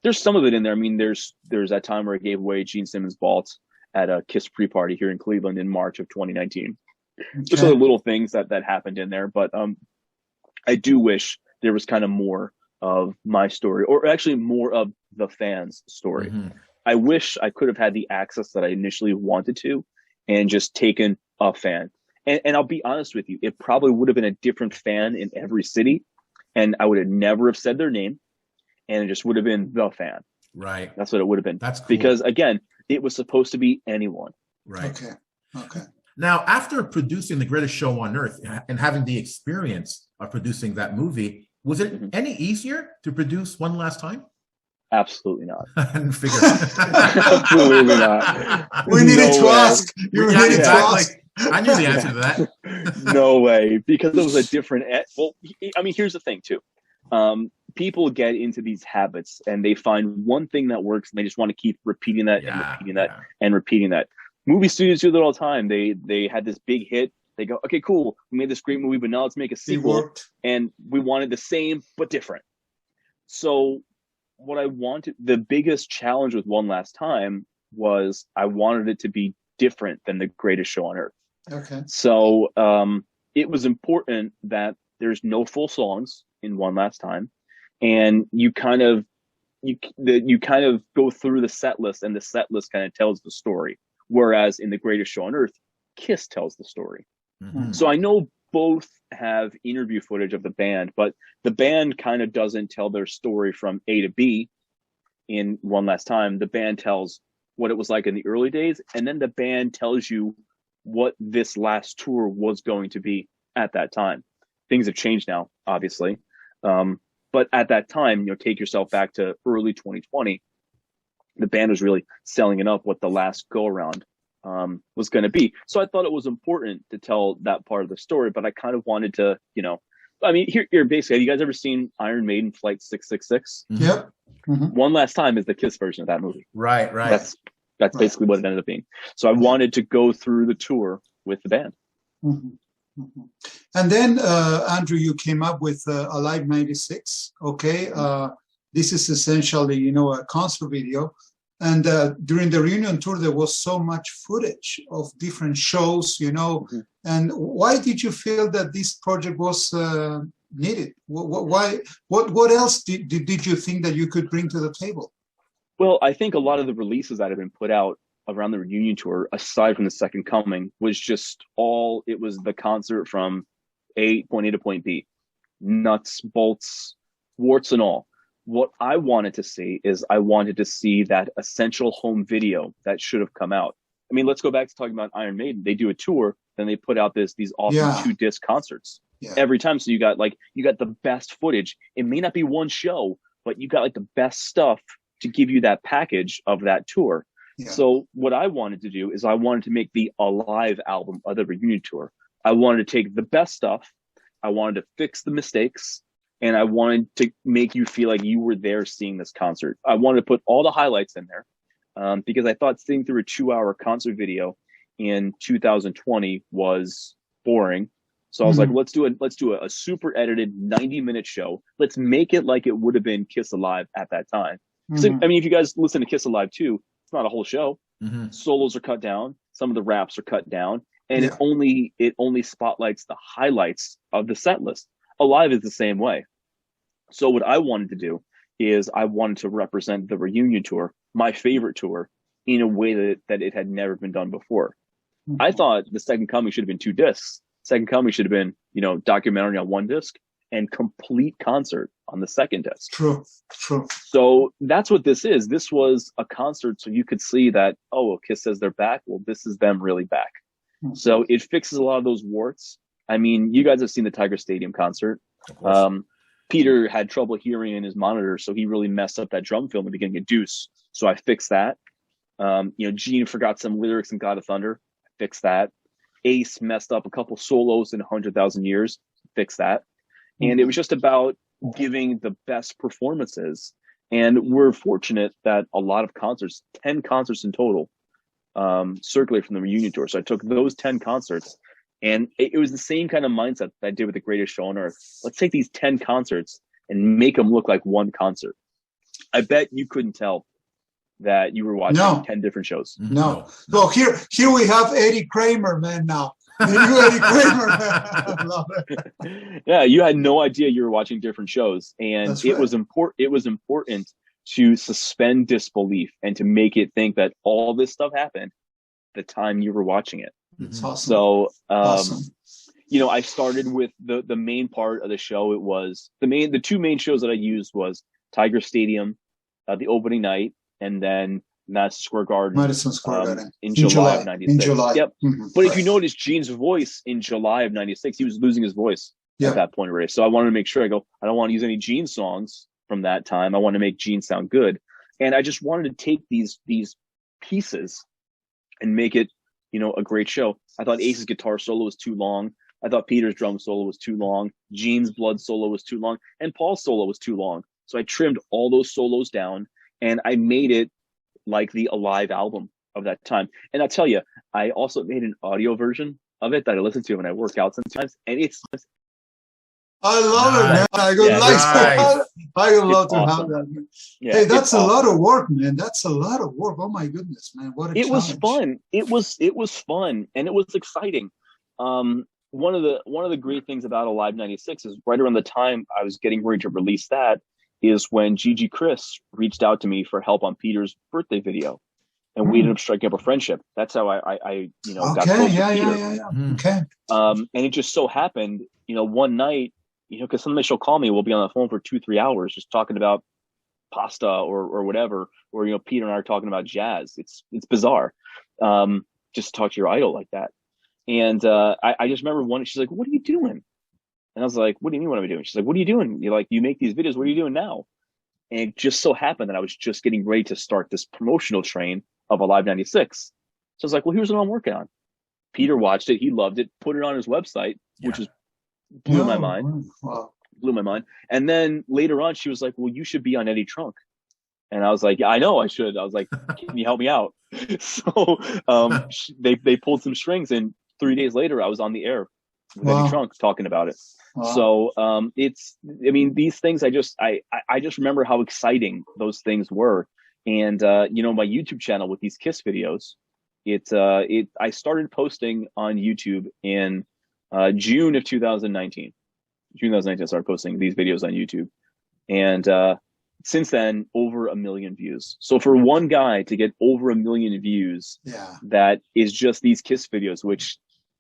there's some of it in there. I mean, there's that time where I gave away Gene Simmons' vault at a Kiss pre-party here in Cleveland in March of 2019. Okay. Just other little things that happened in there. But I do wish there was kind of more of my story, or actually more of the fans' story. Mm-hmm. I wish I could have had the access that I initially wanted to and just taken a fan. And I'll be honest with you, it probably would have been a different fan in every city, and I would have never have said their name, and it just would have been the fan. Right. That's what it would have been. That's cool. Because, again, it was supposed to be anyone. Right. Okay. Now, after producing The Greatest Show on Earth and having the experience of producing that movie, was it any easier to produce One Last Time? Absolutely not. Absolutely not. We needed to ask. You needed to ask. I knew the answer to that. No way, because it was a different. Well, I mean, here's the thing too. People get into these habits and they find one thing that works, and they just want to keep repeating that and repeating that and repeating that. Movie studios do that all the time. They had this big hit. They go, okay, cool. We made this great movie, but now let's make a sequel. And we wanted the same but different. So what I wanted, the biggest challenge with One Last Time was I wanted it to be different than The Greatest Show on Earth. Okay. So it was important that there's no full songs in One Last Time, and you kind of go through the set list, and the set list kind of tells the story. Whereas in The Greatest Show on Earth, Kiss tells the story. Mm-hmm. So I know both have interview footage of the band, but the band kind of doesn't tell their story from A to B. In One Last Time, the band tells what it was like in the early days, and then the band tells you what this last tour was going to be at that time. Things have changed now, obviously. But at that time, take yourself back to early 2020, the band was really selling it up what the last go around was going to be. So I thought it was important to tell that part of the story, but I kind of wanted to, I mean, here basically, have you guys ever seen Iron Maiden Flight 666? Mm-hmm. Yep. Mm-hmm. One Last Time is the Kiss version of that movie. Right. That's basically what it ended up being. So I wanted to go through the tour with the band. Mm-hmm. Mm-hmm. And then, Andrew, you came up with Alive 96. Okay. This is essentially, a concert video. And during the reunion tour, there was so much footage of different shows, Mm-hmm. And why did you feel that this project was needed? What else did you think that you could bring to the table? Well, I think a lot of the releases that have been put out around the reunion tour, aside from the Second Coming, was just it was the concert from point A to point B, nuts, bolts, warts and all. What I wanted to see is I wanted to see that essential home video that should have come out. I mean, let's go back to talking about Iron Maiden. They do a tour, then they put out these awesome 2-disc concerts every time. So you got the best footage. It may not be one show, but you got like the best stuff to give you that package of that tour. Yeah. So what I wanted to do is I wanted to make the Alive album of the reunion tour. I wanted to take the best stuff. I wanted to fix the mistakes. And I wanted to make you feel like you were there seeing this concert. I wanted to put all the highlights in there because I thought sitting through a 2-hour concert video in 2020 was boring. So I was like, let's do a super edited 90-minute show. Let's make it like it would have been Kiss Alive at that time. So, I mean, if you guys listen to Kiss Alive too, it's not a whole show. Mm-hmm. Solos are cut down. Some of the raps are cut down. And it only spotlights the highlights of the set list. Alive is the same way. So what I wanted to do is I wanted to represent the reunion tour, my favorite tour, in a way that it had never been done before. Mm-hmm. I thought the Second Coming should have been 2 discs. Second Coming should have been, documentary on 1 disc, and complete concert on the second disc. True. So that's what this is. This was a concert, so you could see that, oh, well, Kiss says they're back. Well, this is them really back. So it fixes a lot of those warts. I mean, you guys have seen the Tiger Stadium concert. Peter had trouble hearing in his monitor, so he really messed up that drum fill in the beginning of Deuce. So I fixed that. Gene forgot some lyrics in God of Thunder. I fixed that. Ace messed up a couple solos in 100,000 Years. Fixed that. And it was just about giving the best performances. And we're fortunate that a lot of concerts, 10 concerts in total, circulate from the reunion tour. So I took those 10 concerts, and it was the same kind of mindset that I did with The Greatest Show on Earth. Let's take these 10 concerts and make them look like one concert. I bet you couldn't tell that you were watching 10 different shows. No. Well, here we have Eddie Kramer, man, now. Eddie Kramer, man. I love it. Yeah, you had no idea you were watching different shows. And That's it right. was important to suspend disbelief and to make it think that all this stuff happened the time you were watching it. It's awesome. So, Awesome. I started with the main part of the show. It was the two main shows that I used was Tiger Stadium, the opening night, and then Madison Square Garden. Madison Square Garden. In July of 96. In July. Yep. Mhm. But if you notice Gene's voice in July of 96, he was losing his voice at that point already. So I wanted to make sure I don't want to use any Gene songs from that time. I want to make Gene sound good. And I just wanted to take these pieces and make it, a great show. I thought Ace's guitar solo was too long. I thought Peter's drum solo was too long. Gene's blood solo was too long. And Paul's solo was too long. So I trimmed all those solos down, and I made it like the Alive album of that time. And I'll tell you, I also made an audio version of it that I listen to when I work out sometimes. And it's I love it, man. I would love to have that. Man. Yeah, hey, that's a lot of work, man. That's a lot of work. Oh my goodness, man. What a challenge. was fun. It was fun, and it was exciting. One of the great things about Alive 96 is right around the time I was getting ready to release that is when Gigi Chris reached out to me for help on Peter's birthday video. And we ended up striking up a friendship. That's how I got close to Peter. Okay. And it just so happened, one night, because somebody she'll call me, we'll be on the phone for 2-3 hours just talking about pasta or whatever, or Peter and I are talking about jazz. It's bizarre, just to talk to your idol like that. And I just remember one. She's like, "What are you doing?" And I was like, "What do you mean? What am I doing?" She's like, "What are you doing? You make these videos. What are you doing now?" And it just so happened that I was just getting ready to start this promotional train of Alive 96. So I was like, "Well, here's what I'm working on." Peter watched it. He loved it. Put it on his website, which is blew my mind. Wow. Blew my mind. And then later on, she was like, "Well, you should be on Eddie Trunk." And I was like, "Yeah, I know I should." I was like, "Can you help me out?" So they pulled some strings, and 3 days later, I was on the air with Eddie Trunk talking about it. Wow. So these things, I just remember how exciting those things were. And my YouTube channel with these Kiss videos, I started posting on YouTube in June of 2019. June 2019, I started posting these videos on YouTube. And since then, over 1 million views. So for one guy to get over 1 million views, that is just these Kiss videos, which,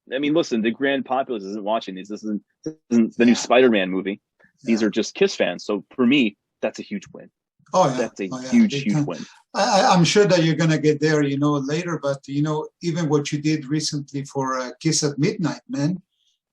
listen, the grand populace isn't watching these. This isn't the new Spider-Man movie. These are just Kiss fans. So for me, that's a huge win. Oh, yeah. That's a huge win. I'm sure that you're going to get there, later. But, even what you did recently for Kiss at Midnight, man.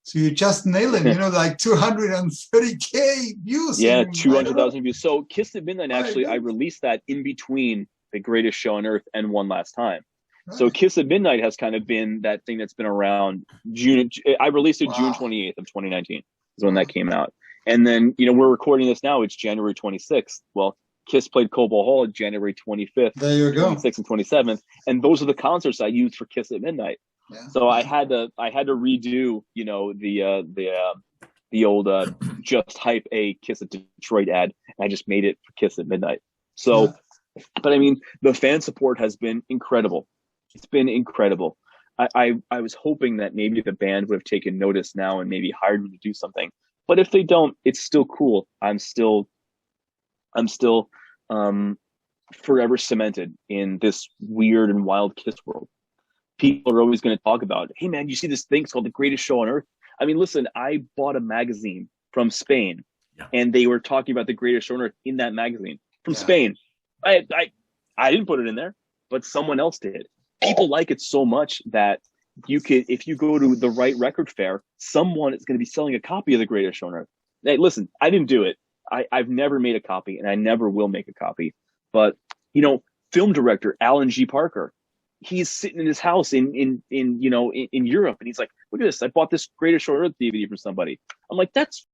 So you just nailed it, like 230K views. Yeah, 200,000 views. So Kiss at Midnight, actually, I released that in between The Greatest Show on Earth and One Last Time. Right. So Kiss at Midnight has kind of been that thing that's been around June. I released it June 28th of 2019 is when that came out. And then, we're recording this now. It's January 26th. Well, Kiss played Cobo Hall January 25th, there you go, 26th and 27th. And those are the concerts I used for Kiss at Midnight. Yeah. So I had to redo, the old Just Hype a Kiss at Detroit ad. And I just made it for Kiss at Midnight. So, but the fan support has been incredible. It's been incredible. I was hoping that maybe the band would have taken notice now and maybe hired me to do something. But if they don't, it's still cool. I'm still forever cemented in this weird and wild Kiss world. People are always going to talk about, "Hey man, you see this thing? It's called The Greatest Show on Earth." Listen, I bought a magazine from Spain, Yeah. and they were talking about the greatest show on earth in that magazine from Yeah. Spain. I didn't put it in there, but someone else did. People like it so much that you could, if you go to the right record fair, someone is going to be selling a copy of the greatest show on earth. Hey, listen, I didn't do it. I've never made a copy, and I never will make a copy. But film director Alan G. Parker, he's sitting in his house in Europe, and he's like, "Look at this! I bought this Greatest Show on Earth DVD from somebody." I'm like, "That's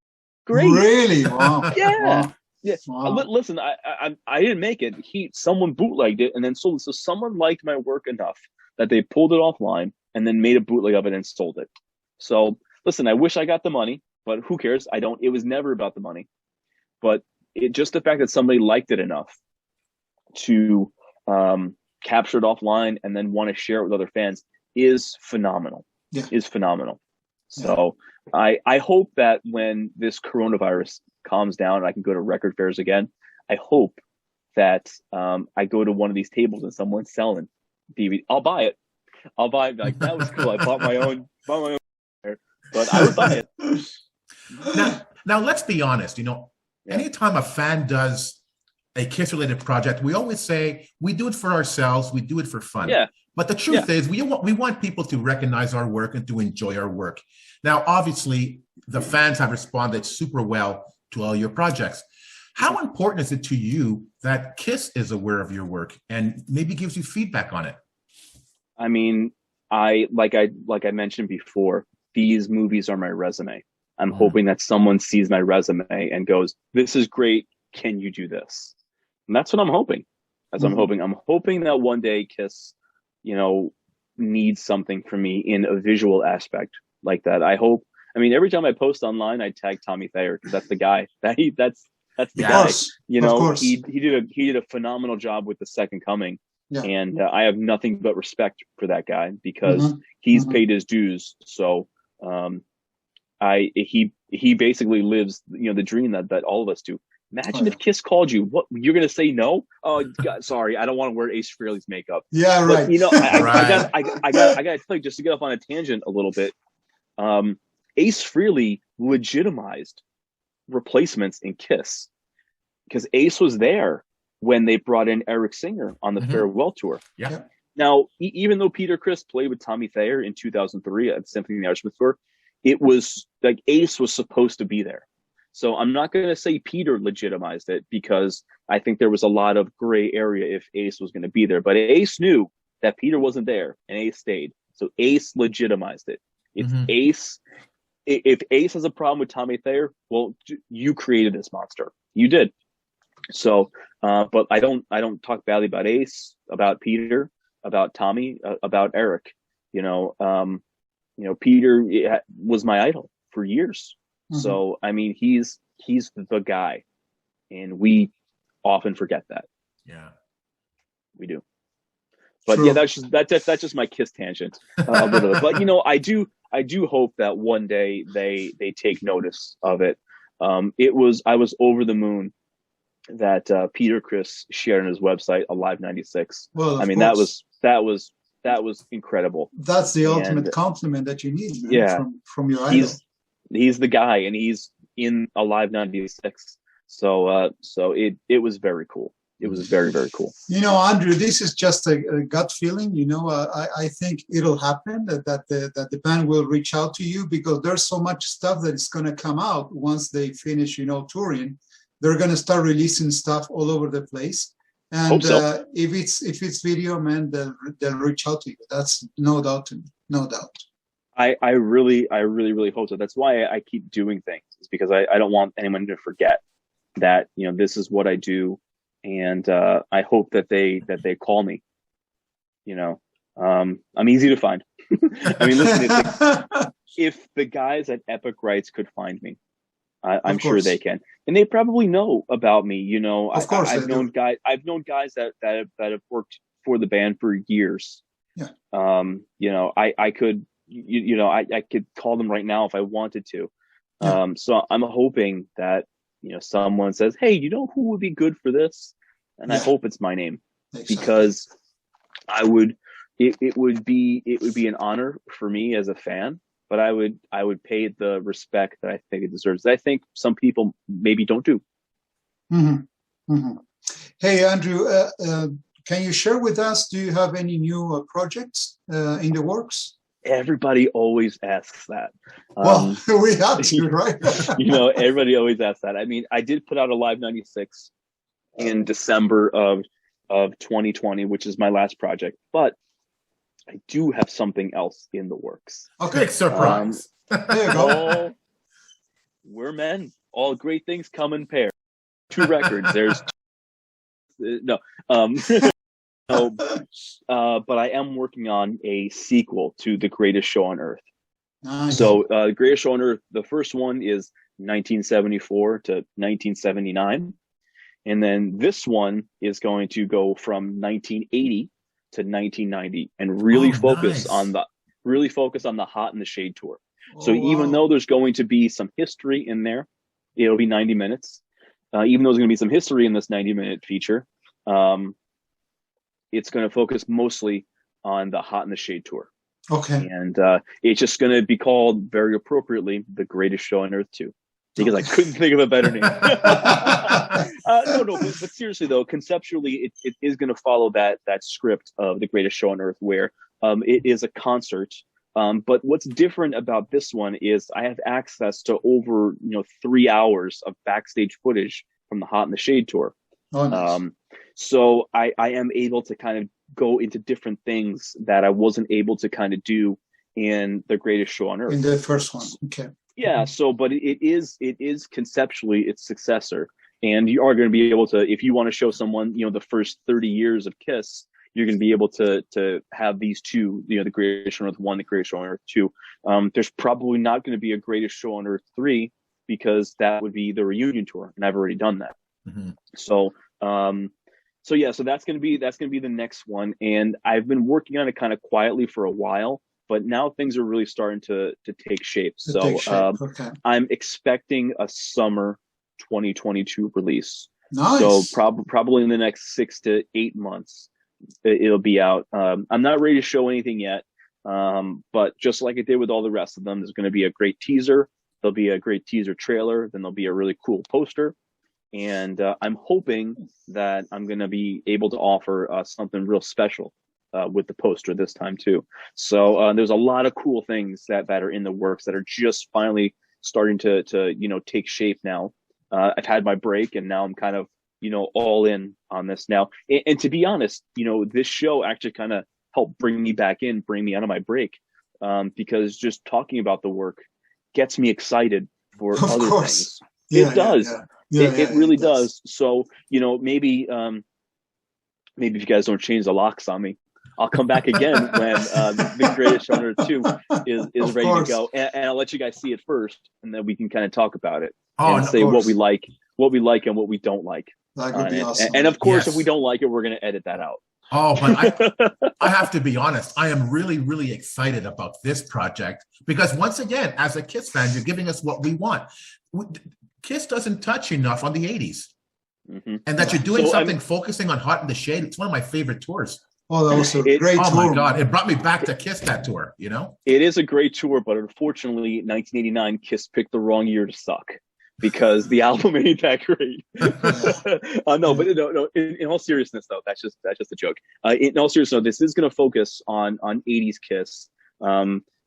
great!" Really? Wow. Yeah. Wow. Yeah. Wow. Listen, I didn't make it. Someone bootlegged it and then sold it. So someone liked my work enough that they pulled it offline and then made a bootleg of it and sold it. So listen, I wish I got the money, but who cares? I don't. It was never about the money. But just the fact that somebody liked it enough to capture it offline and then want to share it with other fans is phenomenal. Yeah. Is phenomenal. So I hope that when this coronavirus calms down and I can go to record fairs again, I hope that I go to one of these tables and someone's selling DVD. I'll buy it. Like, that was cool. I bought my own, but I would buy it. Now let's be honest. Anytime a fan does a Kiss related project, we always say we do it for ourselves, we do it for fun. Yeah. But the truth is we want people to recognize our work and to enjoy our work. Now, obviously, the fans have responded super well to all your projects. How important is it to you that Kiss is aware of your work and maybe gives you feedback on it? I mean, like I mentioned before, these movies are my resume. I'm hoping that someone sees my resume and goes, "This is great. Can you do this?" And that's what I'm hoping. I'm hoping that one day Kiss, needs something from me in a visual aspect like that. I hope. I mean, every time I post online, I tag Tommy Thayer because that's the guy. That's the guy. Of course. He did a phenomenal job with The Second Coming. Yeah. And I have nothing but respect for that guy because he's paid his dues. So he basically lives the dream that all of us do. Imagine if Kiss called you. What, you're gonna say no? Oh, God, sorry, I don't want to wear Ace Frehley's makeup. Yeah, right. But, I got to tell you, just to get off on a tangent a little bit. Ace Frehley legitimized replacements in Kiss because Ace was there when they brought in Eric Singer on the farewell tour. Yeah. Now, even though Peter Criss played with Tommy Thayer in 2003 at Symphony of the Archman tour, it was like Ace was supposed to be there. So I'm not going to say Peter legitimized it because I think there was a lot of gray area if Ace was going to be there. But Ace knew that Peter wasn't there and Ace stayed. So Ace legitimized it. It's Ace. If Ace has a problem with Tommy Thayer, well, you created this monster. You did. So, but I don't talk badly about Ace, about Peter, about Tommy, about Eric. Peter was my idol for years. So, I mean, he's the guy, and we often forget that. Yeah, we do. But True. Yeah, that's just my Kiss tangent a little bit. But I do hope that one day they take notice of it. I was over the moon that Peter Criss shared on his website, Alive 96. Well, I mean, course. that was incredible. That's the ultimate compliment that you need, man, from your idol. He's the guy, and he's in Alive 96. So it was very cool. It was very, very cool. Andrew, this is just a gut feeling. I think it'll happen that the band will reach out to you because there's so much stuff that is going to come out once they finish, touring. They're going to start releasing stuff all over the place. And Hope so. If it's video, man, they'll reach out to you. That's no doubt to me. No doubt. I really hope so. That's why I keep doing things. It's because I don't want anyone to forget that, this is what I do. And I hope that they call me. I'm easy to find. I mean, listen, if the guys at Epic Rights could find me, I'm sure they can, and they probably know about me. Of course, I've known guys that have worked for the band for years. Yeah. I could, I could call them right now if I wanted to. Yeah. So I'm hoping that someone says, "Hey, who would be good for this?" And I hope it's my name, because it would be an honor for me as a fan but I would pay it the respect that I think it deserves. That I think some people maybe don't do. Mm-hmm. Mm-hmm. Hey, Andrew, can you share with us, do you have any new projects in the works? Everybody always asks that. Well, we have to, right? Everybody always asks that. I mean, I did put out a Live 96 in December of 2020, which is my last project, but I do have something else in the works. Okay, big surprise. There you go. We're men. All great things come in pairs. 2 records. There's no. No, but I am working on a sequel to The Greatest Show on Earth. Nice. So, The Greatest Show on Earth, the first one is 1974 to 1979. And then this one is going to go from 1980 to 1990 and really focus on the Hot in the Shade tour. So even though there's going to be some history in there, it'll be 90 minutes. Even though there's going to be some history in this 90-minute feature, it's going to focus mostly on the Hot in the Shade tour. Okay. And it's just going to be called, very appropriately, The Greatest Show on Earth 2. Because I couldn't think of a better name. But seriously though, conceptually, it is going to follow that script of The Greatest Show on Earth, where it is a concert. But what's different about this one is I have access to over 3 hours of backstage footage from the Hot in the Shade tour. Oh, nice. So I am able to kind of go into different things that I wasn't able to kind of do in The Greatest Show on Earth. In the first one, okay. Yeah, so but it is conceptually its successor, and you are going to be able to, if you want to show someone the first 30 years of Kiss, you're going to be able to have these two, The Greatest Show on Earth 1, The Greatest Show on Earth 2. There's probably not going to be a Greatest Show on Earth 3 because that would be the reunion tour, and I've already done that. Mm-hmm. So that's going to be the next one, and I've been working on it kind of quietly for a while. But now things are really starting to take shape. Okay. I'm expecting a summer 2022 release. Nice. So probably in the next 6 to 8 months, it'll be out. I'm not ready to show anything yet, but just like I did with all the rest of them, there's going to be a great teaser. There'll be a great teaser trailer. Then there'll be a really cool poster. And I'm hoping that I'm going to be able to offer something real special with the poster this time too. So there's a lot of cool things that are in the works that are just finally starting to take shape now. I've had my break, and now I'm kind of all in on this now. And to be honest, this show actually kind of helped bring me out of my break, because just talking about the work gets me excited for other things. Yeah, it does. It really does. So maybe if you guys don't change the locks on me, I'll come back again when The Greatest Show on Earth 2 is ready to go, and I'll let you guys see it first, and then we can kind of talk about it and say what we like and what we don't like. That would be awesome. And of course, if we don't like it, we're going to edit that out. Oh, but I have to be honest. I am really, really excited about this project because once again, as a Kiss fan, you're giving us what we want. Kiss doesn't touch enough on the 80s. Mm-hmm. And that you're doing something focusing on Hot in the Shade. It's one of my favorite tours. Oh, that was a great tour. Oh my God, it brought me back to Kiss, that tour, It is a great tour, but unfortunately, 1989, Kiss picked the wrong year to suck because the album ain't that great. No. In all seriousness, though, that's just a joke. In all seriousness, though, this is going to focus on 80s Kiss.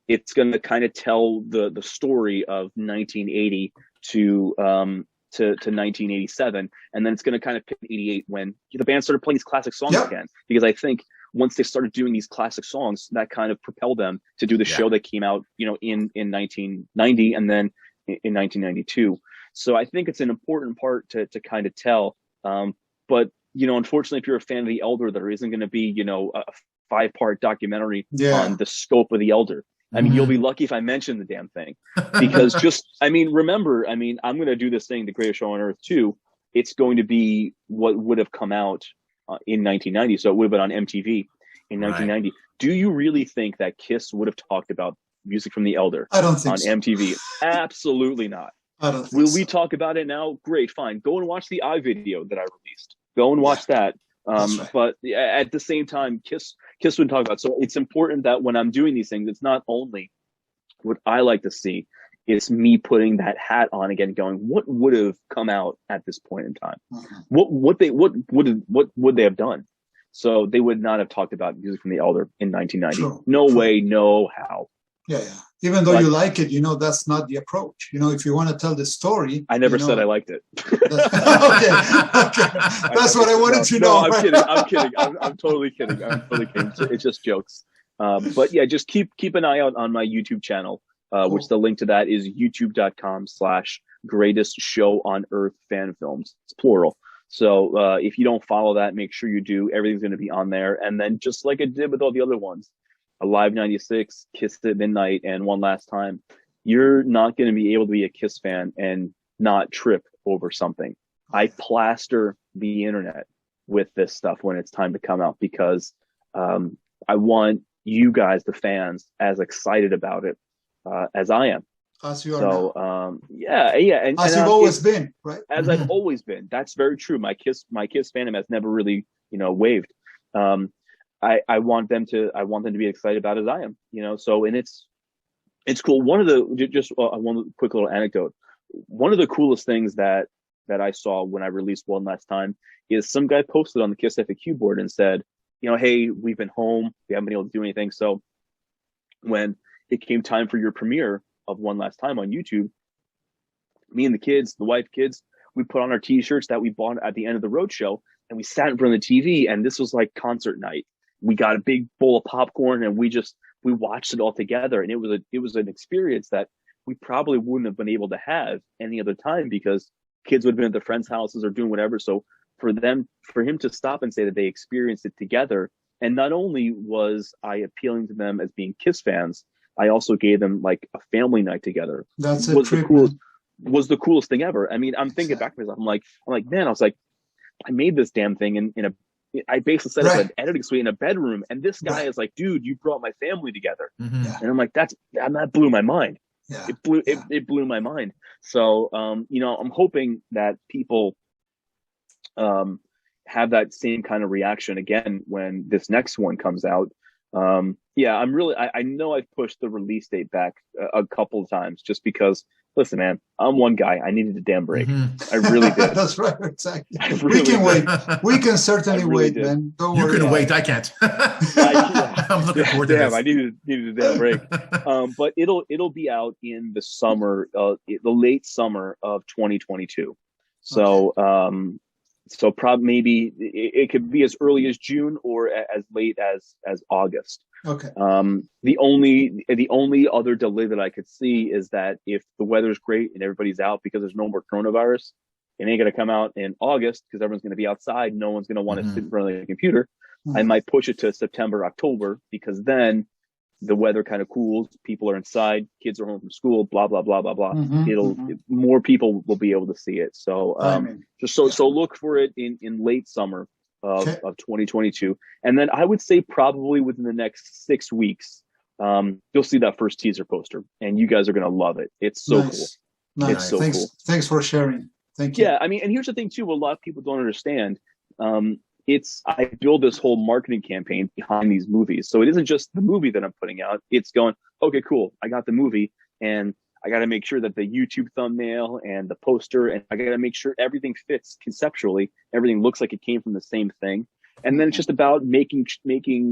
It's going to kind of tell the story of 1980 to 1987, and then it's going to kind of pick 88 when the band started playing these classic songs again, because I think once they started doing these classic songs, that kind of propelled them to do the show that came out in 1990 and then in 1992. So I think it's an important part to kind of tell, but unfortunately, if you're a fan of the Elder, there isn't going to be a 5-part documentary on the scope of the Elder. I mean, you'll be lucky if I mention the damn thing, because remember, I'm going to do this thing, The Greatest Show on Earth 2. It's going to be what would have come out in 1990. So it would have been on MTV in 1990. Do you really think that Kiss would have talked about music from the Elder I don't think on MTV? Absolutely not. I don't think Will we talk about it now? Great, fine. Go and watch the I video that I released. Go and watch that. Right. But at the same time, Kiss wouldn't talk about it. So it's important that when I'm doing these things, it's not only what I like to see is me putting that hat on again, going, what would have come out at this point in time? What would they have done? So they would not have talked about Music from the Elder in 1990. True, No true. way, no how. Yeah. Even though you like it, that's not the approach. If you want to tell the story. I never said I liked it. Okay. That's what I wanted to know. No, I'm kidding. I'm totally kidding. I'm totally kidding. It's just jokes. But yeah, just keep an eye out on my YouTube channel, which the link to that is youtube.com/greatest show on earth fan films. It's plural. So if you don't follow that, make sure you do. Everything's going to be on there. And then just like I did with all the other ones, Alive 96, Kiss at Midnight, and One Last Time, you're not going to be able to be a Kiss fan and not trip over something. I plaster the internet with this stuff when it's time to come out because I want you guys, the fans, as excited about it as I am. As you are now. Yeah. And you've always been, right? As I've always been. That's very true. My Kiss fandom has never really, waived. I want them to be excited about it as I am, so, and it's cool. One quick little anecdote. One of the coolest things that I saw when I released One Last Time is some guy posted on the Kiss FAQ board and said, hey, we've been home. We haven't been able to do anything. So when it came time for your premiere of One Last Time on YouTube, me and the wife, kids, we put on our t-shirts that we bought at the end of the road show and we sat in front of the TV, and this was like concert night. We got a big bowl of popcorn and we watched it all together. And it was an experience that we probably wouldn't have been able to have any other time because kids would have been at their friends' houses or doing whatever. So for him to stop and say that they experienced it together, and not only was I appealing to them as being Kiss fans, I also gave them like a family night together. Was the coolest thing ever. I mean, I'm thinking back to myself. I'm like, man, I was like, I made this damn thing I basically set up an editing suite in a bedroom, and this guy is like, dude, you brought my family together. And I'm like, that blew my mind. Yeah. It blew my mind. So, I'm hoping that people have that same kind of reaction again when this next one comes out. I know I've pushed the release date back a couple of times just because, listen, man, I'm one guy. I needed a damn break. I really did. That's right. Exactly. We can wait. We can certainly wait, man. Don't worry. You can wait. I can't. I'm looking forward to this. I needed a damn break. But it'll be out in the summer, the late summer of 2022. So, so probably maybe it could be as early as June or as late as August. Okay. The only other delay that I could see is that if the weather's great and everybody's out because there's no more coronavirus, it ain't gonna come out in August because everyone's gonna be outside. No one's gonna want to sit in front of the computer. I might push it to September, October, because then the weather kind of cools. People are inside. Kids are home from school. Blah blah blah blah blah. More people will be able to see it. So so look for it in late summer of 2022, and then I would say probably within the next 6 weeks, you'll see that first teaser poster, and you guys are gonna love it. It's so cool. Nice. It's so cool. Thanks for sharing. Thank you. Yeah, I mean, and here's the thing too. What a lot of people don't understand. I build this whole marketing campaign behind these movies. So it isn't just the movie that I'm putting out. It's going, okay, cool. I got the movie, and I got to make sure that the YouTube thumbnail and the poster, and I got to make sure everything fits conceptually. Everything looks like it came from the same thing. And then it's just about making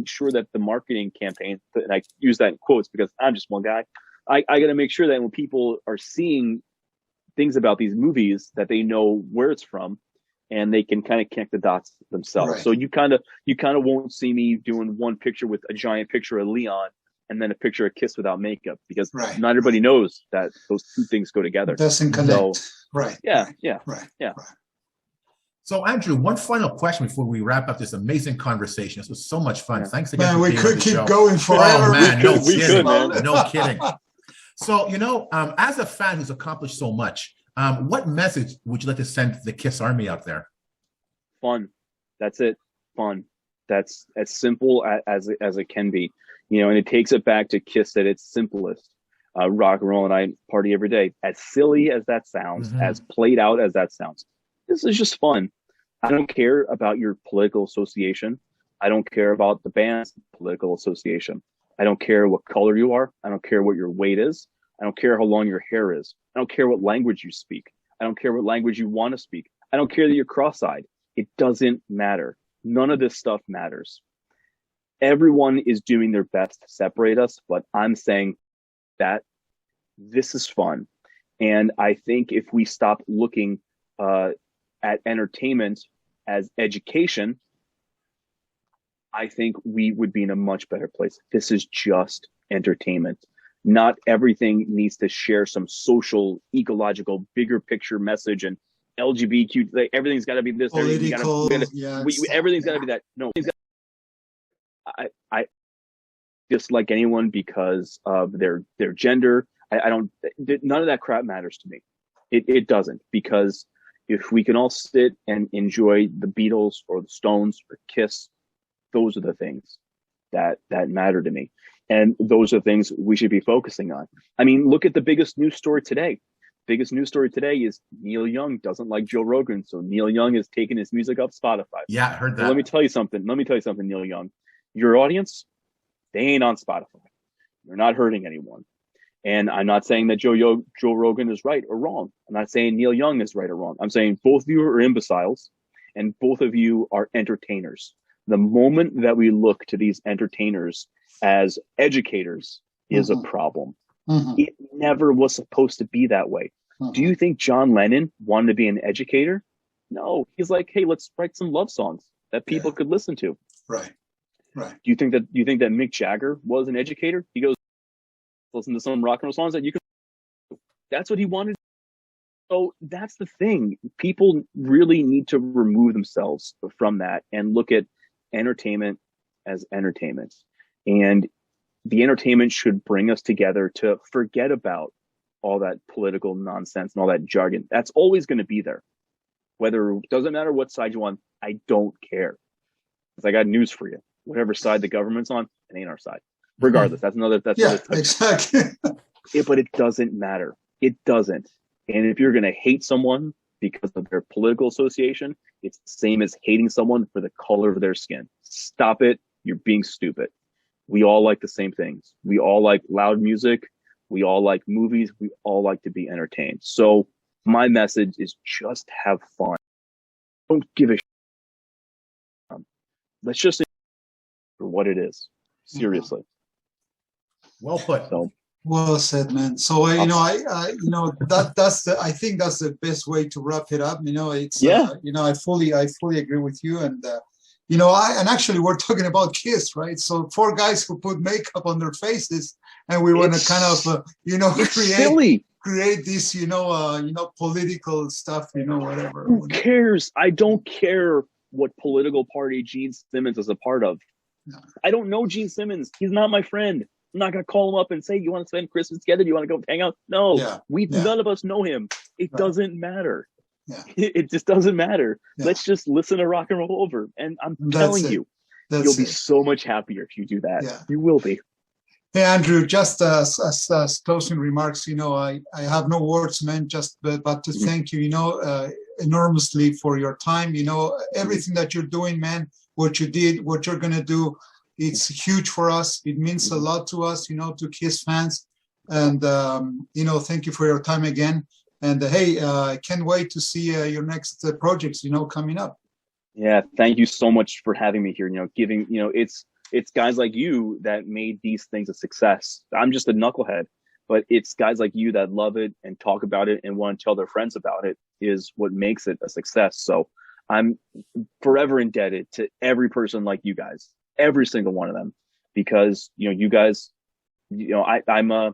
sure that the marketing campaign, and I use that in quotes because I'm just one guy. I got to make sure that when people are seeing things about these movies, that they know where it's from, and they can kind of connect the dots themselves. Right. So you kind of won't see me doing one picture with a giant picture of Leon and then a picture of Kiss without makeup, because not everybody knows that those two things go together. Doesn't connect. So, right. So, Andrew, one final question before we wrap up this amazing conversation. This was so much fun. Thanks again. Man, we could keep going forever. Oh, man, we could, man. No kidding. So, as a fan who's accomplished so much, what message would you like to send the Kiss Army out there? Fun. That's it. Fun. That's as simple as it can be. And it takes it back to Kiss at its simplest. Rock and roll and I party every day. As silly as that sounds, as played out as that sounds, this is just fun. I don't care about your political association. I don't care about the band's political association. I don't care what color you are. I don't care what your weight is. I don't care how long your hair is. I don't care what language you speak. I don't care what language you want to speak. I don't care that you're cross-eyed. It doesn't matter. None of this stuff matters. Everyone is doing their best to separate us, but I'm saying that this is fun. And I think if we stop looking at entertainment as education, I think we would be in a much better place. This is just entertainment. Not everything needs to share some social, ecological, bigger picture message and LGBTQ. Like, everything's got to be this. Political, everything's got to be that. No, I dislike anyone because of their gender. I don't. None of that crap matters to me. It doesn't, because if we can all sit and enjoy the Beatles or the Stones or Kiss, those are the things that matter to me. And those are things we should be focusing on. I mean, look at the biggest news story today. Biggest news story today is Neil Young doesn't like Joe Rogan, so Neil Young is taking his music off Spotify. Yeah, I heard that. Well, let me tell you something, Neil Young. Your audience, they ain't on Spotify. You're not hurting anyone. And I'm not saying that Joe Rogan is right or wrong. I'm not saying Neil Young is right or wrong. I'm saying both of you are imbeciles, and both of you are entertainers. The moment that we look to these entertainers as educators is a problem. It never was supposed to be that way. Do you think John Lennon wanted to be an educator? No, he's like, hey, let's write some love songs that people could listen to. Right. Do you think that Mick Jagger was an educator? He goes, listen to some rock and roll songs that you can. That's what he wanted. So that's the thing. People really need to remove themselves from that and look at entertainment as entertainment. And the entertainment should bring us together to forget about all that political nonsense and all that jargon. That's always going to be there. Whether, doesn't matter what side you on, I don't care. Because I got news for you. Whatever side the government's on, it ain't our side. Regardless, that's another. Exactly. But it doesn't matter. It doesn't. And if you're going to hate someone because of their political association, it's the same as hating someone for the color of their skin. Stop it. You're being stupid. We all like the same things. We all like loud music. We all like movies. We all like to be entertained. So my message is just have fun. Don't give a shit. Let's just for what it is. Seriously. Well put. So, well said, man. So I think that's the best way to wrap it up. It's I fully agree with you. And actually we're talking about Kiss, right? So 4 guys who put makeup on their faces, and we want to kind of create this political stuff, whatever. Who cares? I don't care what political party Gene Simmons is a part of. No. I don't know Gene Simmons. He's not my friend. I'm not going to call him up and say, you want to spend Christmas together? Do you want to go hang out? No, none of us know him. It doesn't matter. Yeah. It just doesn't matter. Yeah. Let's just listen to rock and roll over. And I'm telling you, you'll be so much happier if you do that. Yeah. You will be. Hey, Andrew, just as closing remarks, I have no words, man, but to thank you, enormously for your time. Everything that you're doing, man, what you did, what you're going to do, it's huge for us. It means a lot to us, to Kiss fans. And, thank you for your time again. And hey, I can't wait to see your next projects, coming up. Yeah, thank you so much for having me here. It's guys like you that made these things a success. I'm just a knucklehead, but it's guys like you that love it and talk about it and want to tell their friends about it is what makes it a success. So I'm forever indebted to every person like you guys, every single one of them, because, you guys, I'm a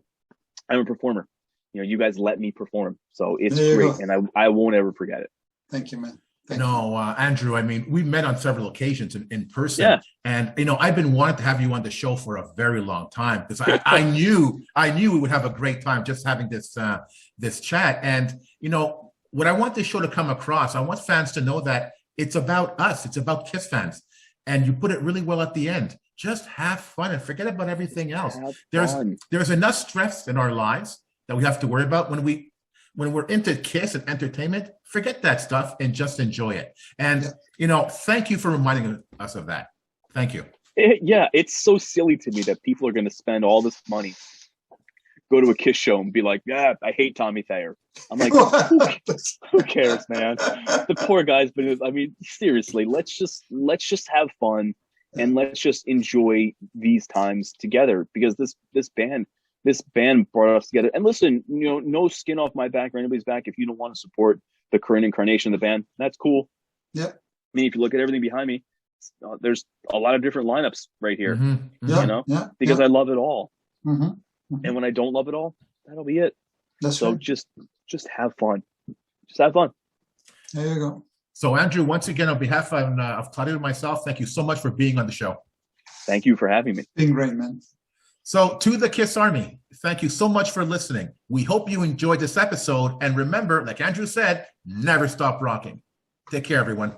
performer. You guys let me perform. So it's great. And I won't ever forget it. Thank you, man. Andrew, I mean, we met on several occasions in person. Yeah. And, I've been wanting to have you on the show for a very long time because I knew we would have a great time just having this chat. And, what I want this show to come across, I want fans to know that it's about us. It's about Kiss fans. And you put it really well at the end. Just have fun and forget about everything else. There's enough stress in our lives that we have to worry about when we're into Kiss and entertainment. Forget that stuff and just enjoy it. And, thank you for reminding us of that. Thank you. Yeah, it's so silly to me that people are going to spend all this money, go to a Kiss show and be like, yeah, I hate Tommy Thayer. I'm like, who cares, man? The poor guy's been, I mean, seriously, let's just have fun and let's just enjoy these times together, because this band brought us together. And listen, no skin off my back or anybody's back. If you don't want to support the current incarnation of the band, that's cool. Yeah. I mean, if you look at everything behind me, there's a lot of different lineups right here, because I love it all. And when I don't love it all, that'll be it. That's so right. Just have fun. Just have fun. There you go. So Andrew, once again, on behalf of Claudio and myself, thank you so much for being on the show. Thank you for having me. Been great, man. So to the Kiss Army, thank you so much for listening. We hope you enjoyed this episode. And remember, like Andrew said, never stop rocking. Take care, everyone.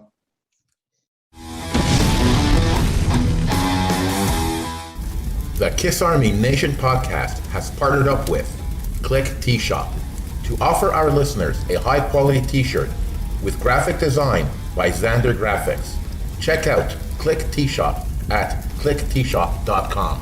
The Kiss Army Nation podcast has partnered up with Click T-Shop to offer our listeners a high-quality t-shirt with graphic design by Xander Graphics. Check out Click T-Shop at clickteeshop.com.